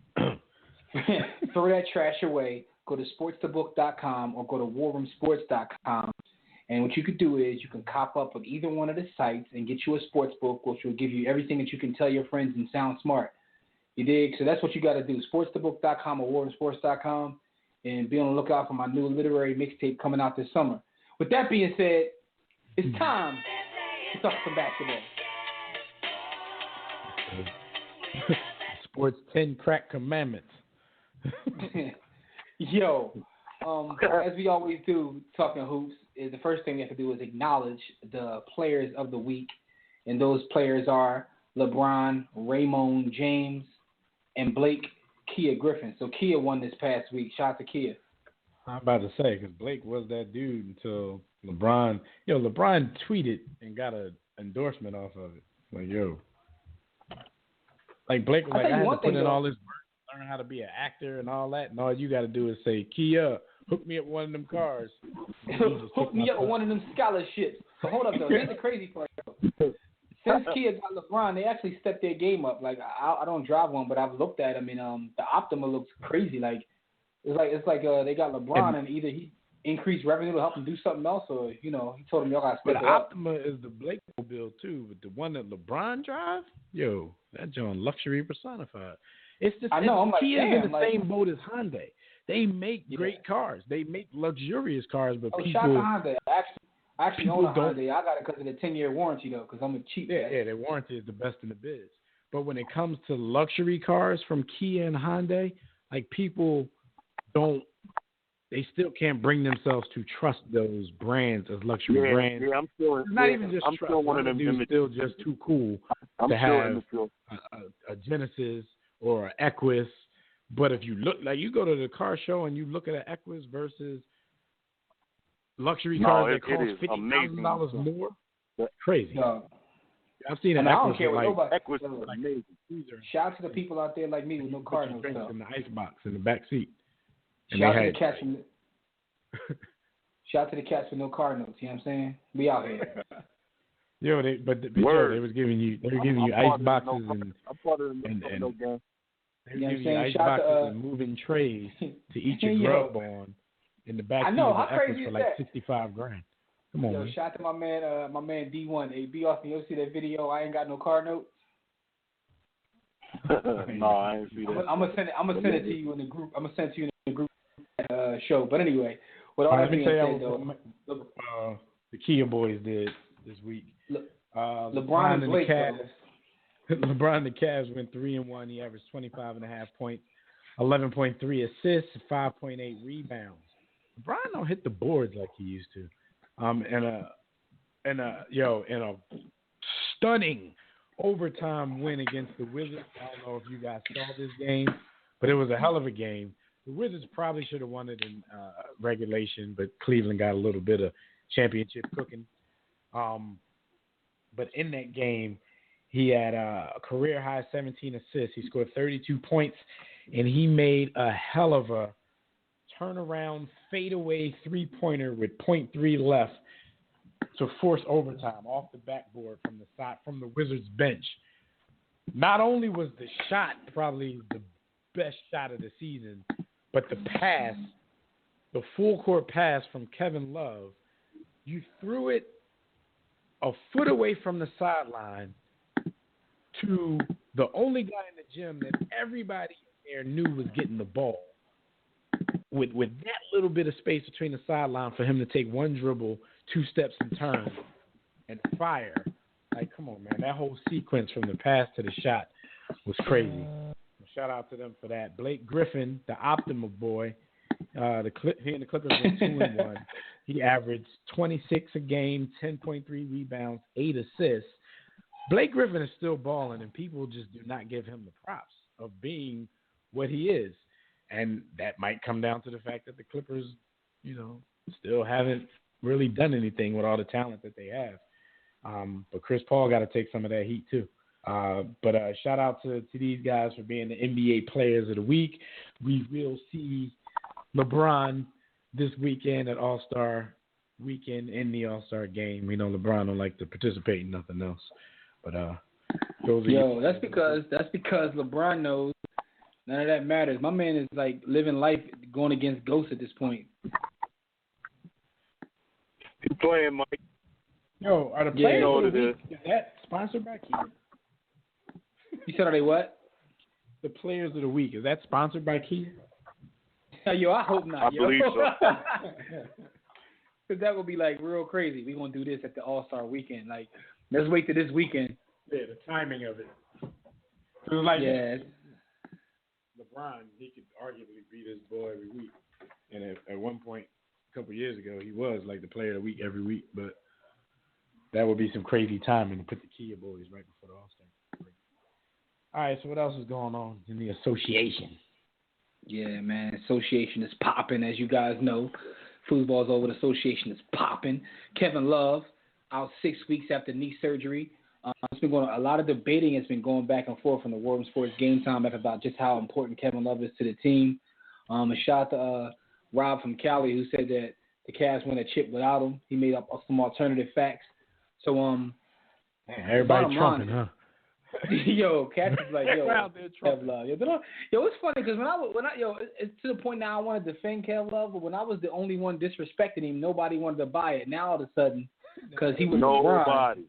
throw that trash away. Go to sportsthebook.com or go to warroomsports.com. And what you could do is you can cop up with either one of the sites and get you a sports book, which will give you everything that you can tell your friends and sound smart. You dig? So that's what you got to do. Sportsthebook.com or warroomsports.com. And be on the lookout for my new literary mixtape coming out this summer. With that being said, it's time to talk some basketball. Sports 10 crack commandments. Yo, as we always do, talking hoops, is the first thing we have to do is acknowledge the players of the week. And those players are LeBron, Raymond James, and Blake Kia Griffin. So Kia won this past week. Shout out to Kia. I'm about to say, because Blake was that dude until LeBron. LeBron tweeted and got an endorsement off of it. Like, Blake was like, I had to put in all this work, learn how to be an actor and all that, and all you got to do is say, Kia, hook me up with one of them cars. Hook me up with one of them scholarships. So hold up, though. Here's the crazy part, though. Since Kia got LeBron, they actually stepped their game up. Like, I don't drive one, but I've looked at them, and the Optima looks crazy. Like, it's like they got LeBron, and either he increased revenue to help him do something else, or he told him y'all got to step it up. But the Optima is the Blake mobile too, but the one that LeBron drives, that John luxury personified. It's the I know. I'm like, Kia's damn, in the same boat as Hyundai. They make great cars. They make luxurious cars, but people. Shout out to Hyundai. I actually own a Hyundai. I got it because of the 10-year warranty, though, because I'm a cheap guy. Yeah, their warranty is the best in the biz. But when it comes to luxury cars from Kia and Hyundai, like people they still can't bring themselves to trust those brands as luxury brands. Yeah, I'm still. It's not even just I'm trust. still one of them. Dudes still just too cool to have a Genesis or an Equus. But if you look, like you go to the car show and you look at an Equus versus luxury cars that cost $50,000 more, crazy. No. I've seen an Equus. Equus is amazing. Shout out to the people out there like me with no car notes. In the icebox in the back seat. Shout out to the cats with no car notes. You know what I'm saying? We out here. They was giving you ice boxes and ice boxes and moving trays to eat your grub on in the back seat of the Equus for like $65,000. Come on, man. Shout out to my man D1. Hey, B Austin, you ever see that video? I ain't got no car note. No, I ain't see that. I'm gonna send it to you in the group. I'm gonna send it to you in the group show. But anyway, with all that being said, though, the Kia boys did this week. LeBron and the Cavs. LeBron and the Cavs went 3-1. He averaged 25.5 points, 11.3 assists, 5.8 rebounds. LeBron don't hit the boards like he used to. In a stunning overtime win against the Wizards. I don't know if you guys saw this game, but it was a hell of a game. The Wizards probably should have won it in regulation, but Cleveland got a little bit of championship cooking. But in that game, he had a career-high 17 assists. He scored 32 points, and he made a hell of a turnaround fadeaway three-pointer with 0.3 left to force overtime off the backboard from the Wizards bench. Not only was the shot probably the best shot of the season, but the pass, the full court pass from Kevin Love, you threw it a foot away from the sideline to the only guy in the gym that everybody there knew was getting the ball. With that little bit of space between the sideline for him to take one dribble, 2 steps and turn and fire. Like, come on, man. That whole sequence from the pass to the shot was crazy. Shout out to them for that. Blake Griffin, the Optimal boy, he and the Clippers went 2-1. He averaged 26 a game, 10.3 rebounds, 8 assists. Blake Griffin is still balling, and people just do not give him the props of being what he is. And that might come down to the fact that the Clippers, still haven't really done anything with all the talent that they have. But Chris Paul got to take some of that heat too. But shout out to these guys for being the NBA Players of the Week. We will see LeBron this weekend at All-Star Weekend in the All-Star Game. We know LeBron don't like to participate in nothing else. But that's because LeBron knows none of that matters. My man is like living life going against ghosts at this point. You playing, Mike? Yo, are the players of the week, is that sponsored by Kia? You said, are they what? The Players of the Week, is that sponsored by Kia? Yo, I hope not. I believe so. Because that would be like real crazy. We're going to do this at the All-Star Weekend. Like, let's wait till this weekend. Yeah, the timing of it. It was like LeBron, he could arguably beat his boy every week. And at one point, a couple years ago, he was like the Player of the Week every week. But that would be some crazy timing to put the Kia boys right before the All-Star. All right, so what else is going on in the association? Yeah, man, association is popping, as you guys know. Foosball's over, the association is popping. Kevin Love, out 6 weeks after knee surgery. It's been going a lot of debating has been going back and forth from the World Sports Game Time about just how important Kevin Love is to the team. A shout out to Rob from Cali, who said that the Cavs win a chip without him. He made up some alternative facts. So everybody trumping, huh? Yo, Cat is like, yo, Kev Love. Yo, it's funny because it's to the point now I want to defend Kev Love, but when I was the only one disrespecting him, nobody wanted to buy it. Now all of a sudden, because he was LeBron.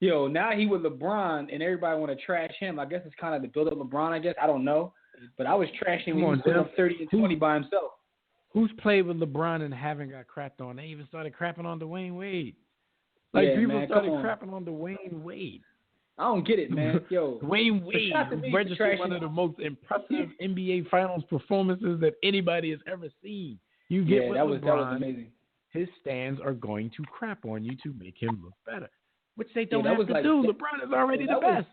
Yo, now he with LeBron, and everybody want to trash him. I guess it's kind of the build up LeBron. I guess I don't know, but I was trashing him when he was putting up 30 and 20 by himself. Who's played with LeBron and haven't got crapped on? They even started crapping on Dwayne Wade. People started crapping on Dwayne Wade. I don't get it, man. Yo, Dwayne Wade registered one of the most impressive NBA Finals performances that anybody has ever seen. You get with LeBron, that was amazing. His stands are going to crap on you to make him look better, which they don't have to do. LeBron is already the best.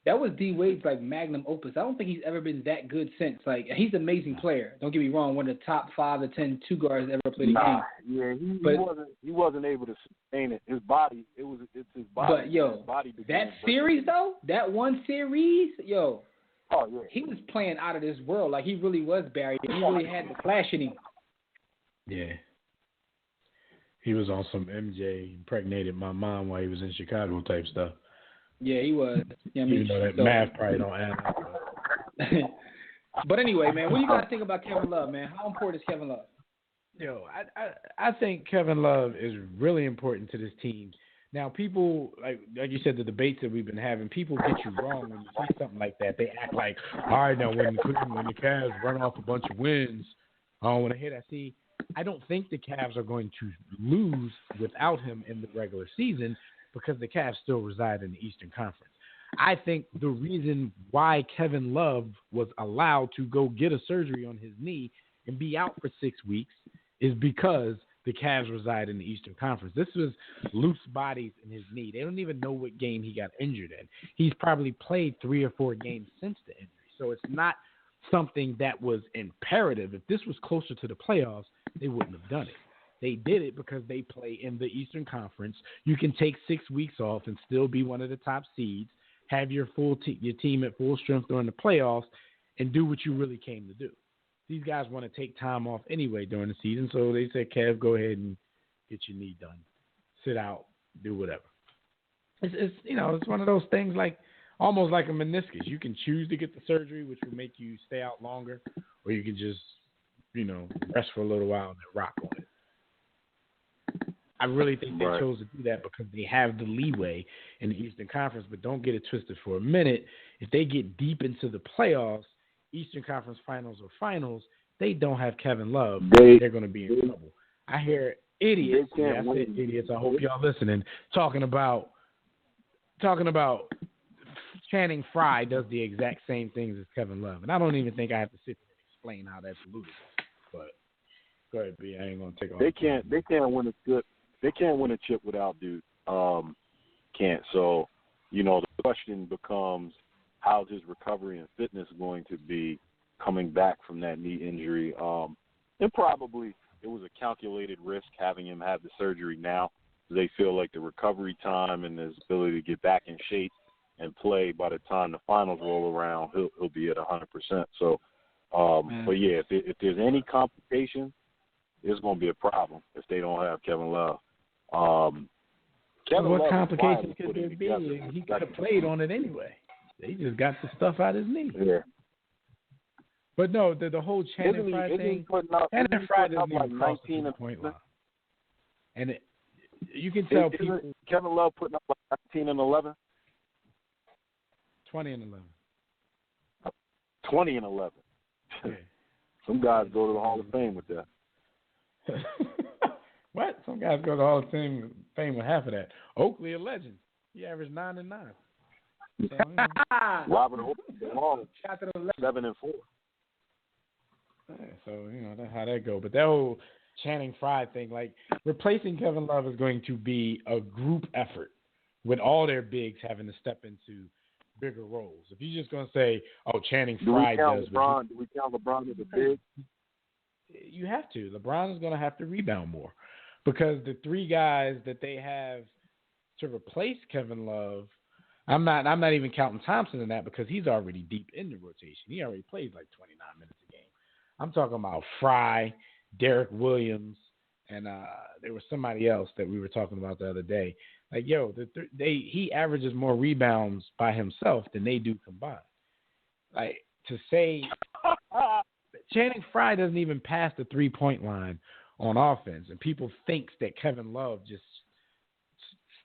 That was D Wade's magnum opus. I don't think he's ever been that good since. He's an amazing player. Don't get me wrong, one of the top 5 to 10 two guards ever played the game. Yeah, he wasn't able to sustain it. His body, it's his body. But yo, that series though, that one series, yo, he was playing out of this world. Like he really was Barry. He really had the flash in him. Yeah. He was on some MJ impregnated my mom while he was in Chicago type stuff. Yeah, he was. Even though that math probably don't add up. But anyway, man, what do you guys think about Kevin Love, man? How important is Kevin Love? Yo, I think Kevin Love is really important to this team. Now, people, like you said, the debates that we've been having, people get you wrong when you say something like that. They act like, all right, now when the Cavs run off a bunch of wins, I don't want to hear that. See, I don't think the Cavs are going to lose without him in the regular season because the Cavs still reside in the Eastern Conference. I think the reason why Kevin Love was allowed to go get a surgery on his knee and be out for 6 weeks is because the Cavs reside in the Eastern Conference. This was loose bodies in his knee. They don't even know what game he got injured in. He's probably played 3 or 4 games since the injury. So it's not something that was imperative. If this was closer to the playoffs, they wouldn't have done it. They did it because they play in the Eastern Conference. You can take 6 weeks off and still be one of the top seeds, have your your team at full strength during the playoffs, and do what you really came to do. These guys want to take time off anyway during the season, so they said, Kev, go ahead and get your knee done. Sit out, do whatever. It's one of those things like almost like a meniscus. You can choose to get the surgery, which will make you stay out longer, or you can just, rest for a little while and then rock on it. I really think they chose to do that because they have the leeway in the Eastern Conference, but don't get it twisted for a minute. If they get deep into the playoffs, Eastern Conference Finals or Finals, they don't have Kevin Love. They're going to be in trouble. I hear idiots. I said idiots. I hope y'all listening. Talking about Channing Frye does the exact same things as Kevin Love, and I don't even think I have to sit there and explain how that's ludicrous. But go ahead, B. I ain't going to take off. They can't win a good. They can't win a chip without dude. Can't. So, the question becomes, how's his recovery and fitness going to be coming back from that knee injury? And probably it was a calculated risk having him have the surgery now. They feel like the recovery time and his ability to get back in shape and play by the time the finals roll around, he'll be at 100%. So, but yeah, if there's any complication, it's going to be a problem if they don't have Kevin Love. What complications could there be? He could have played on it anyway. They just got the stuff out his knee. Yeah. But no, the whole Channing Frye thing, Channing Frye doesn't even cross the point line. And you can tell people. Kevin Love putting up like 19 and 11? 20 and 11. 20 and 11. Yeah. Some guys go to the Hall of Fame with that. What? Some guys go to the Hall of Fame with half of that. Oakley, a legend. He averaged 9 and 9. So, Robert Oakley, 7 and 4. Yeah, so that's how that go. But that whole Channing Frye thing, like replacing Kevin Love is going to be a group effort with all their bigs having to step into bigger roles. If you're just going to say, "Oh, Channing Frye does," LeBron, do we count LeBron as a big? You have to. LeBron is going to have to rebound more because the 3 guys that they have to replace Kevin Love. I'm not even counting Thompson in that because he's already deep in the rotation. He already plays like 29 minutes a game. I'm talking about Frye, Derek Williams, and there was somebody else that we were talking about the other day. Like, he averages more rebounds by himself than they do combined. Like, to say Channing Frye doesn't even pass the 3-point line on offense, and people think that Kevin Love just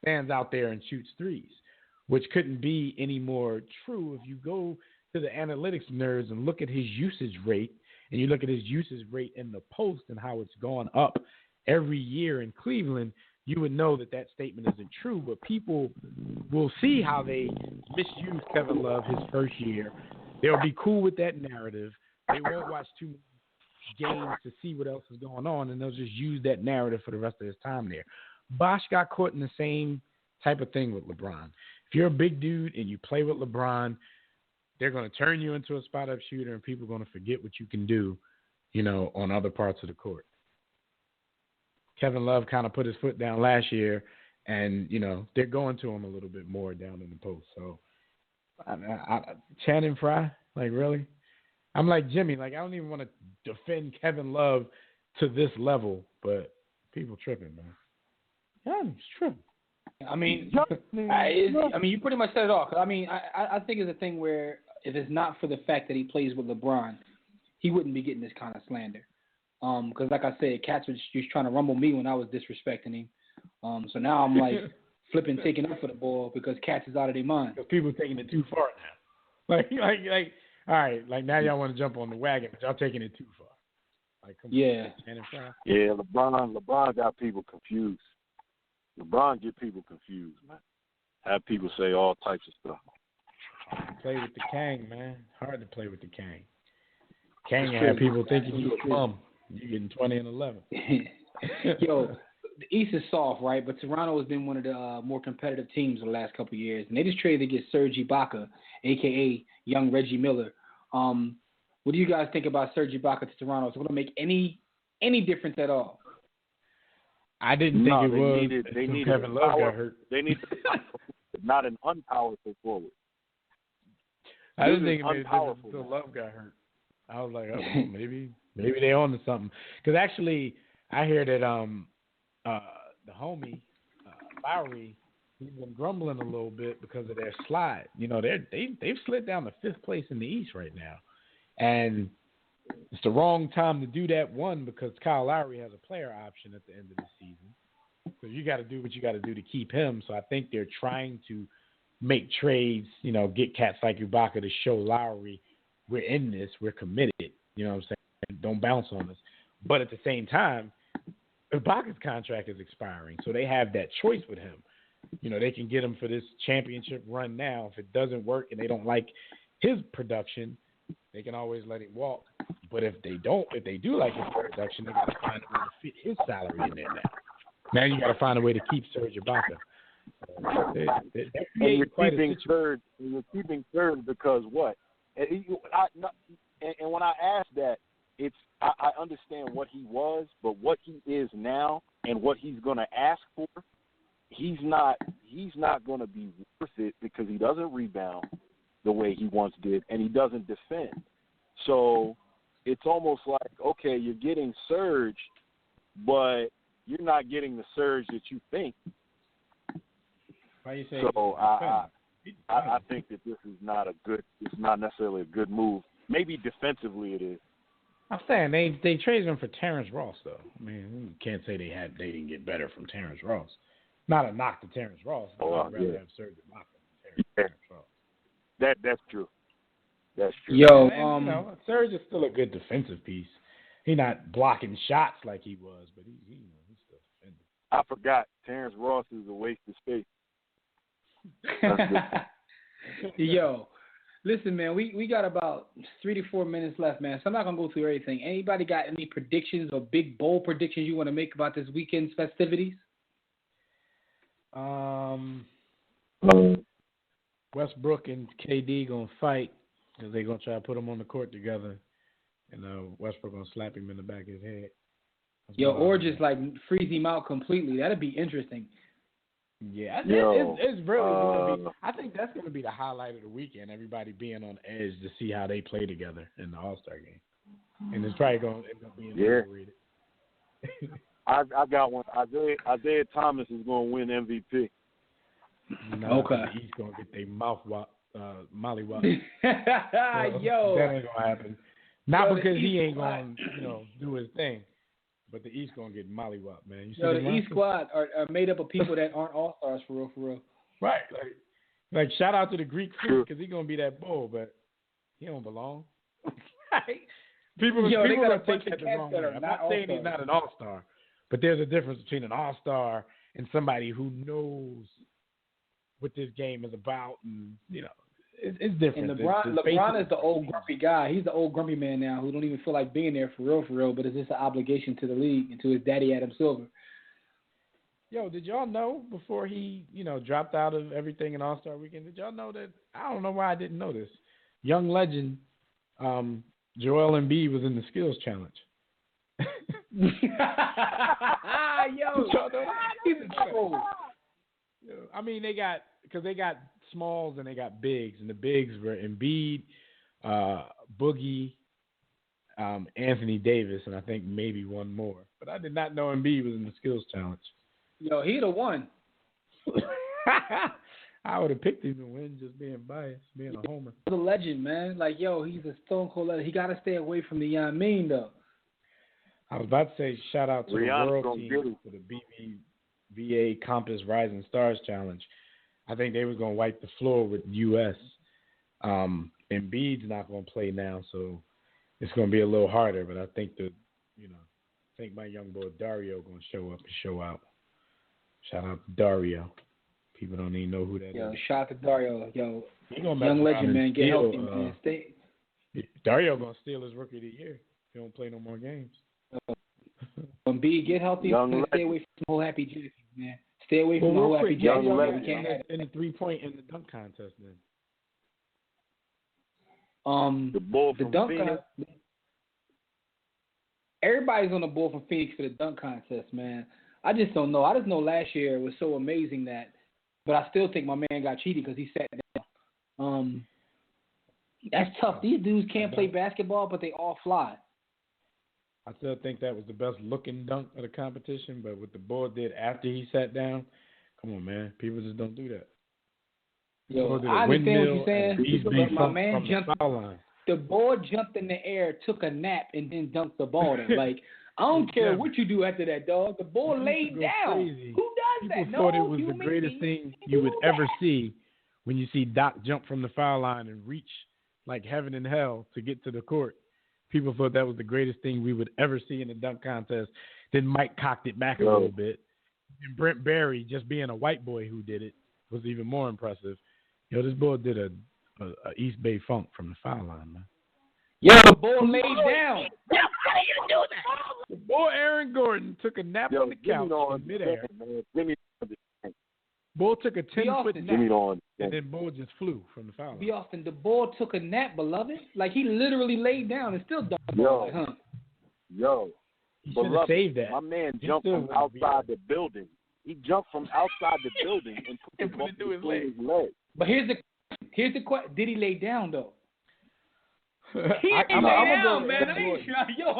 stands out there and shoots threes, which couldn't be any more true if you go to the analytics nerds and look at his usage rate, and you look at his usage rate in the post and how it's gone up every year in Cleveland, you would know that statement isn't true. But people will see how they misused Kevin Love his first year. They'll be cool with that narrative. They won't watch too many games to see what else is going on, and they'll just use that narrative for the rest of his time there. Bosh got caught in the same type of thing with LeBron. If you're a big dude and you play with LeBron, they're going to turn you into a spot-up shooter, and people are going to forget what you can do, on other parts of the court. Kevin Love kind of put his foot down last year, and, they're going to him a little bit more down in the post. So, Channing Frye, like, really? I'm like Jimmy. Like, I don't even want to defend Kevin Love to this level, but people tripping, man. Yeah, it's tripping. I mean, you pretty much said it all. I think it's a thing where if it's not for the fact that he plays with LeBron, he wouldn't be getting this kind of slander. Because like I said, cats was just trying to rumble me when I was disrespecting him. So now I'm like flipping, taking up for the ball because cats is out of their mind. Because people taking it too far now. Like, all right, like now y'all want to jump on the wagon, but y'all taking it too far. Like, come on. Yeah, LeBron got people confused. LeBron get people confused, man. Have people say all types of stuff. Play with the Kang, man. Hard to play with the Kang. Kang had people thinking you a bum. You getting 20 and 11. Yo, the East is soft, right? But Toronto has been one of the more competitive teams in the last couple of years, and they just traded to get Serge Ibaka, aka young Reggie Miller. What do you guys think about Serge Ibaka to Toronto? Is it going to make any difference at all? I didn't think it was. They needed Kevin Love got hurt. They needed not an unpowerful forward. I didn't think it made a difference until Love got hurt. I was like, oh, maybe they on to something. Because actually, I hear that the homie Lowry, he's been grumbling a little bit because of their slide. You know, they've slid down to 5th place in the East right now, and it's the wrong time to do that. One, because Kyle Lowry has a player option at the end of the season, so you got to do what you got to do to keep him. So I think they're trying to make trades, you know, get cats like Ibaka to show Lowry we're in this, we're committed. You know what I'm saying? Don't bounce on us. But at the same time, Ibaka's contract is expiring, so they have that choice with him. You know, they can get him for this championship run now. If it doesn't work and they don't like his production, they can always let him walk. But if they do like his production, they got to find a way to fit his salary in there now. Now you got to find a way to keep Serge Ibaka. And you're keeping third because what? And when I ask that, I understand what he was, but what he is now and what he's going to ask for, he's not going to be worth it because he doesn't rebound the way he once did, and he doesn't defend. So it's almost like, okay, you're getting Serge, but you're not getting the Serge that you think. Why you say? So I think that this is it's not necessarily a good move. Maybe defensively it is. I'm saying they traded him for Terrence Ross though. I mean, you can't say they didn't get better from Terrence Ross. Not a knock to Terrence Ross. I'd rather have Serge Ibaka than Terrence Ross. That's true. That's true. Yo, Serge is still a good defensive piece. He's not blocking shots like he was, but he's still defending. I forgot Terrence Ross is a waste of space. Yo, listen, man, we got about 3 to 4 minutes left, man. So I'm not gonna go through everything. Anybody got any predictions or big bold predictions you want to make about this weekend's festivities? Westbrook and KD gonna fight because they're gonna try to put them on the court together, and Westbrook gonna slap him in the back of his head. Or just like freeze him out completely. That'd be interesting. Yeah, it's really going to be. I think that's going to be the highlight of the weekend. Everybody being on edge to see how they play together in the All-Star game, and it's probably going to end up being overrated. I got one. Isaiah Thomas is going to win MVP. No, okay, he's going to get their mollywop. Yo, that ain't going to happen. Not because he ain't going to do his thing. But the East gonna get mollywop, man. The East squad are made up of people that aren't all stars for real. Right, like shout out to the Greek Freak because he's gonna be that bull, but he don't belong. people are taking that the wrong way. I'm not saying he's not an all star, but there's a difference between an all star and somebody who knows what this game is about, and it's different. And LeBron is the old grumpy guy. He's the old grumpy man now who don't even feel like being there for real, but it's just an obligation to the league and to his daddy, Adam Silver. Yo, did y'all know before he, dropped out of everything in All-Star Weekend, did y'all know that, I don't know why I didn't know this, young legend Joel Embiid was in the skills challenge. Yo, he's a troll. I mean, they got smalls and they got bigs, and the bigs were Embiid, Boogie, Anthony Davis, and I think maybe one more. But I did not know Embiid was in the skills challenge. Yo, he'd have won. I would have picked him to win, just being biased, being a homer. He's a legend, man. Like, yo, he's a stone cold legend. He got to stay away from the though. I was about to say shout out to the world team for the BBVA Compass Rising Stars Challenge. I think they was going to wipe the floor with U.S. Embiid's not going to play now, so it's going to be a little harder. But I think I think my young boy Dario going to show up and show out. Shout out to Dario. People don't even know who that Yo, is. shout out to Dario. Yo, He gonna mess young around legend, and man. Get steal, healthy, man. Stay. Dario gonna steal his rookie of the year. He don't play no more games. B, get healthy. Young And stay legend. away from the whole happy Jacks, man. Stay away Well, from the whole real happy quick, Jacks. young Man. legend. We can't have in the 3-point in the dunk contest then. that. The bull The from dunk Phoenix. contest. Everybody's on the bull from Phoenix for the dunk contest, man. I just don't know. I just know last year it was so amazing but I still think my man got cheated because he sat down. That's tough. These dudes can't play basketball, but they all fly. I still think that was the best looking dunk of the competition, but what the boy did after he sat down, come on, man. People just don't do that. Yo, Did a I understand what windmill you're saying, and East but Bay my from man the jumped. foul line. The ball jumped in the air, took a nap, and then dunked the ball. There. Like, I don't care what you do after that, dog. The ball People laid go down. crazy. Who does People that? thought No it was the human greatest being thing you would do ever that. see when you see Doc jump from the foul line and reach like heaven and hell to get to the court. People thought that was the greatest thing we would ever see in the dunk contest. Then Mike cocked it back a little bit. And Brent Barry, just being a white boy who did it, was even more impressive. Yo, this boy did a East Bay funk from the foul line, man. Yo, the ball laid down. How do you do that? The boy Aaron Gordon took a nap on the couch in midair. Bull took a 10-foot nap, and then Bull just flew from the foul line. B. Austin, the ball took a nap, beloved. Like, he literally laid down and still dunked the ball. Like, huh? Yo, He should have saved that. my man He jumped still from wouldn't be outside the building. He jumped from outside the building and put it through his leg. But here's the question. Did he lay down, though? He I'm ain't lay gonna down, go man. Aaron I ain't Gordon. sure. Yo,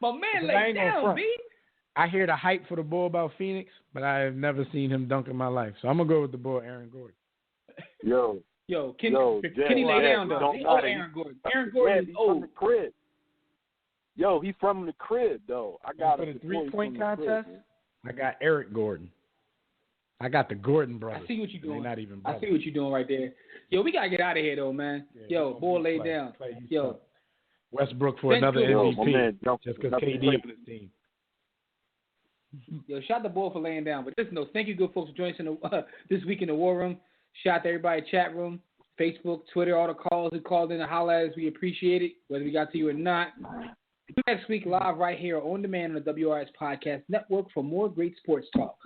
my man I laid ain't gonna down, front. B. I hear the hype for the bull about Phoenix, but I have never seen him dunk in my life. So I'm going to go with the bull, Aaron Gordon. Yo, can he lay down, though? He old Aaron Gordon. Aaron Gordon is old. From the crib. Yo, he's from the crib, though. I got for the 3-point contest, I got Eric Gordon. I got the Gordon brothers. I see what you're doing. They're not even I brothers. see what you're doing right there. Yo, we got to get out of here, though, man. Yo, ball laid down. Yo. Westbrook for Thank another you. MVP Yo, just because another KD on his team. Yo, shout the ball for laying down. But listen, though, thank you, good folks, for joining us in this week in the War Room. Shout out to everybody in the chat room, Facebook, Twitter, all the calls who called in to holler at us. We appreciate it, whether we got to you or not. Next week, live right here on demand on the WRS Podcast Network for more great sports talk.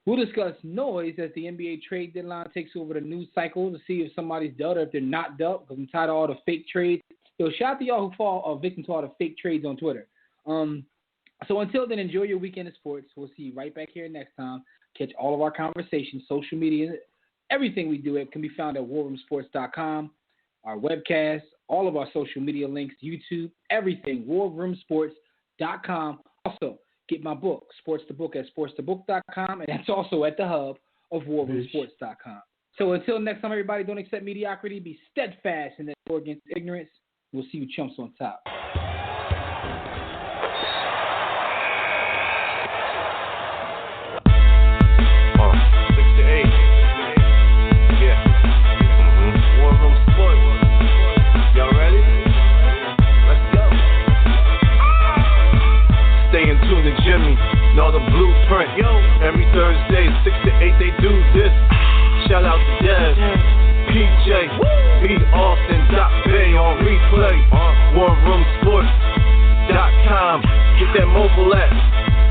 We'll discuss noise as the NBA trade deadline takes over the news cycle to see if somebody's dealt or if they're not dealt, because I'm tired of all the fake trades. Yo, shout out to y'all who fall victim to all the fake trades on Twitter. So until then, enjoy your weekend of sports. We'll see you right back here next time. Catch all of our conversations, social media, everything we do. It can be found at warroomsports.com, our webcast, all of our social media links, YouTube, everything, warroomsports.com. Also, get my book, Sports to Book, at sportstobook.com, and that's also at the hub of warroomsports.com. So until next time, everybody, don't accept mediocrity. Be steadfast in that war against ignorance. We'll see you chumps on top. 6 to 8, they do this. Shout out to Dev, PJ, B. Austin, Doc Bay on replay. OneRoomSports.com. Get that mobile app.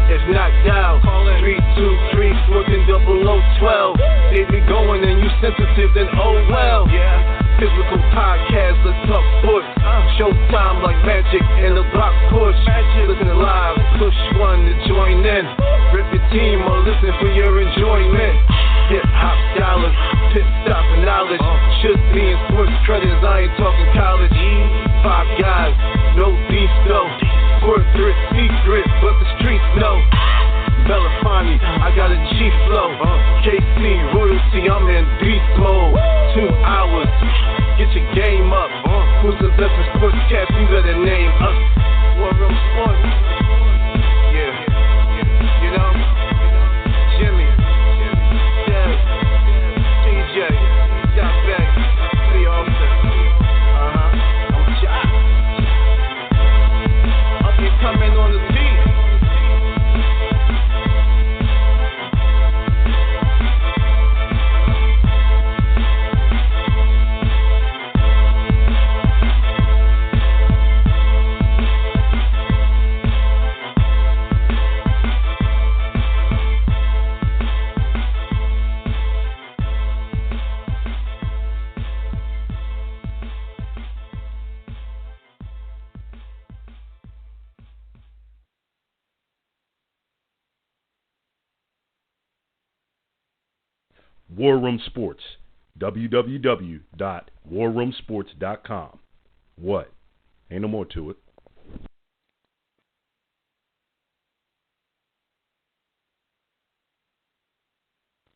If not, dial 323-140012. They be going and you sensitive, then oh well. Physical podcast, let's talk sports. Showtime like magic in the block push. Listen live, push one to join in. Rip your team or listen for your enjoyment. Hip hop dollars, pit stop and knowledge. Should be in sports credits, I ain't talking college. 5 guys, no beef though. Corporate secret, but the streets know. Belafonte, I got a G flow. KC royalty, I'm in beast mode. 2 hours, get your game up. Who's the best in sportscast? You better name us. War Room Sports. Yeah, you know, Jimmy, Dev, DJ, Doc Bay, B. Austin. I'm Jock. Up and coming on the beat. War Room Sports. www.warroomsports.com. What? Ain't no more to it.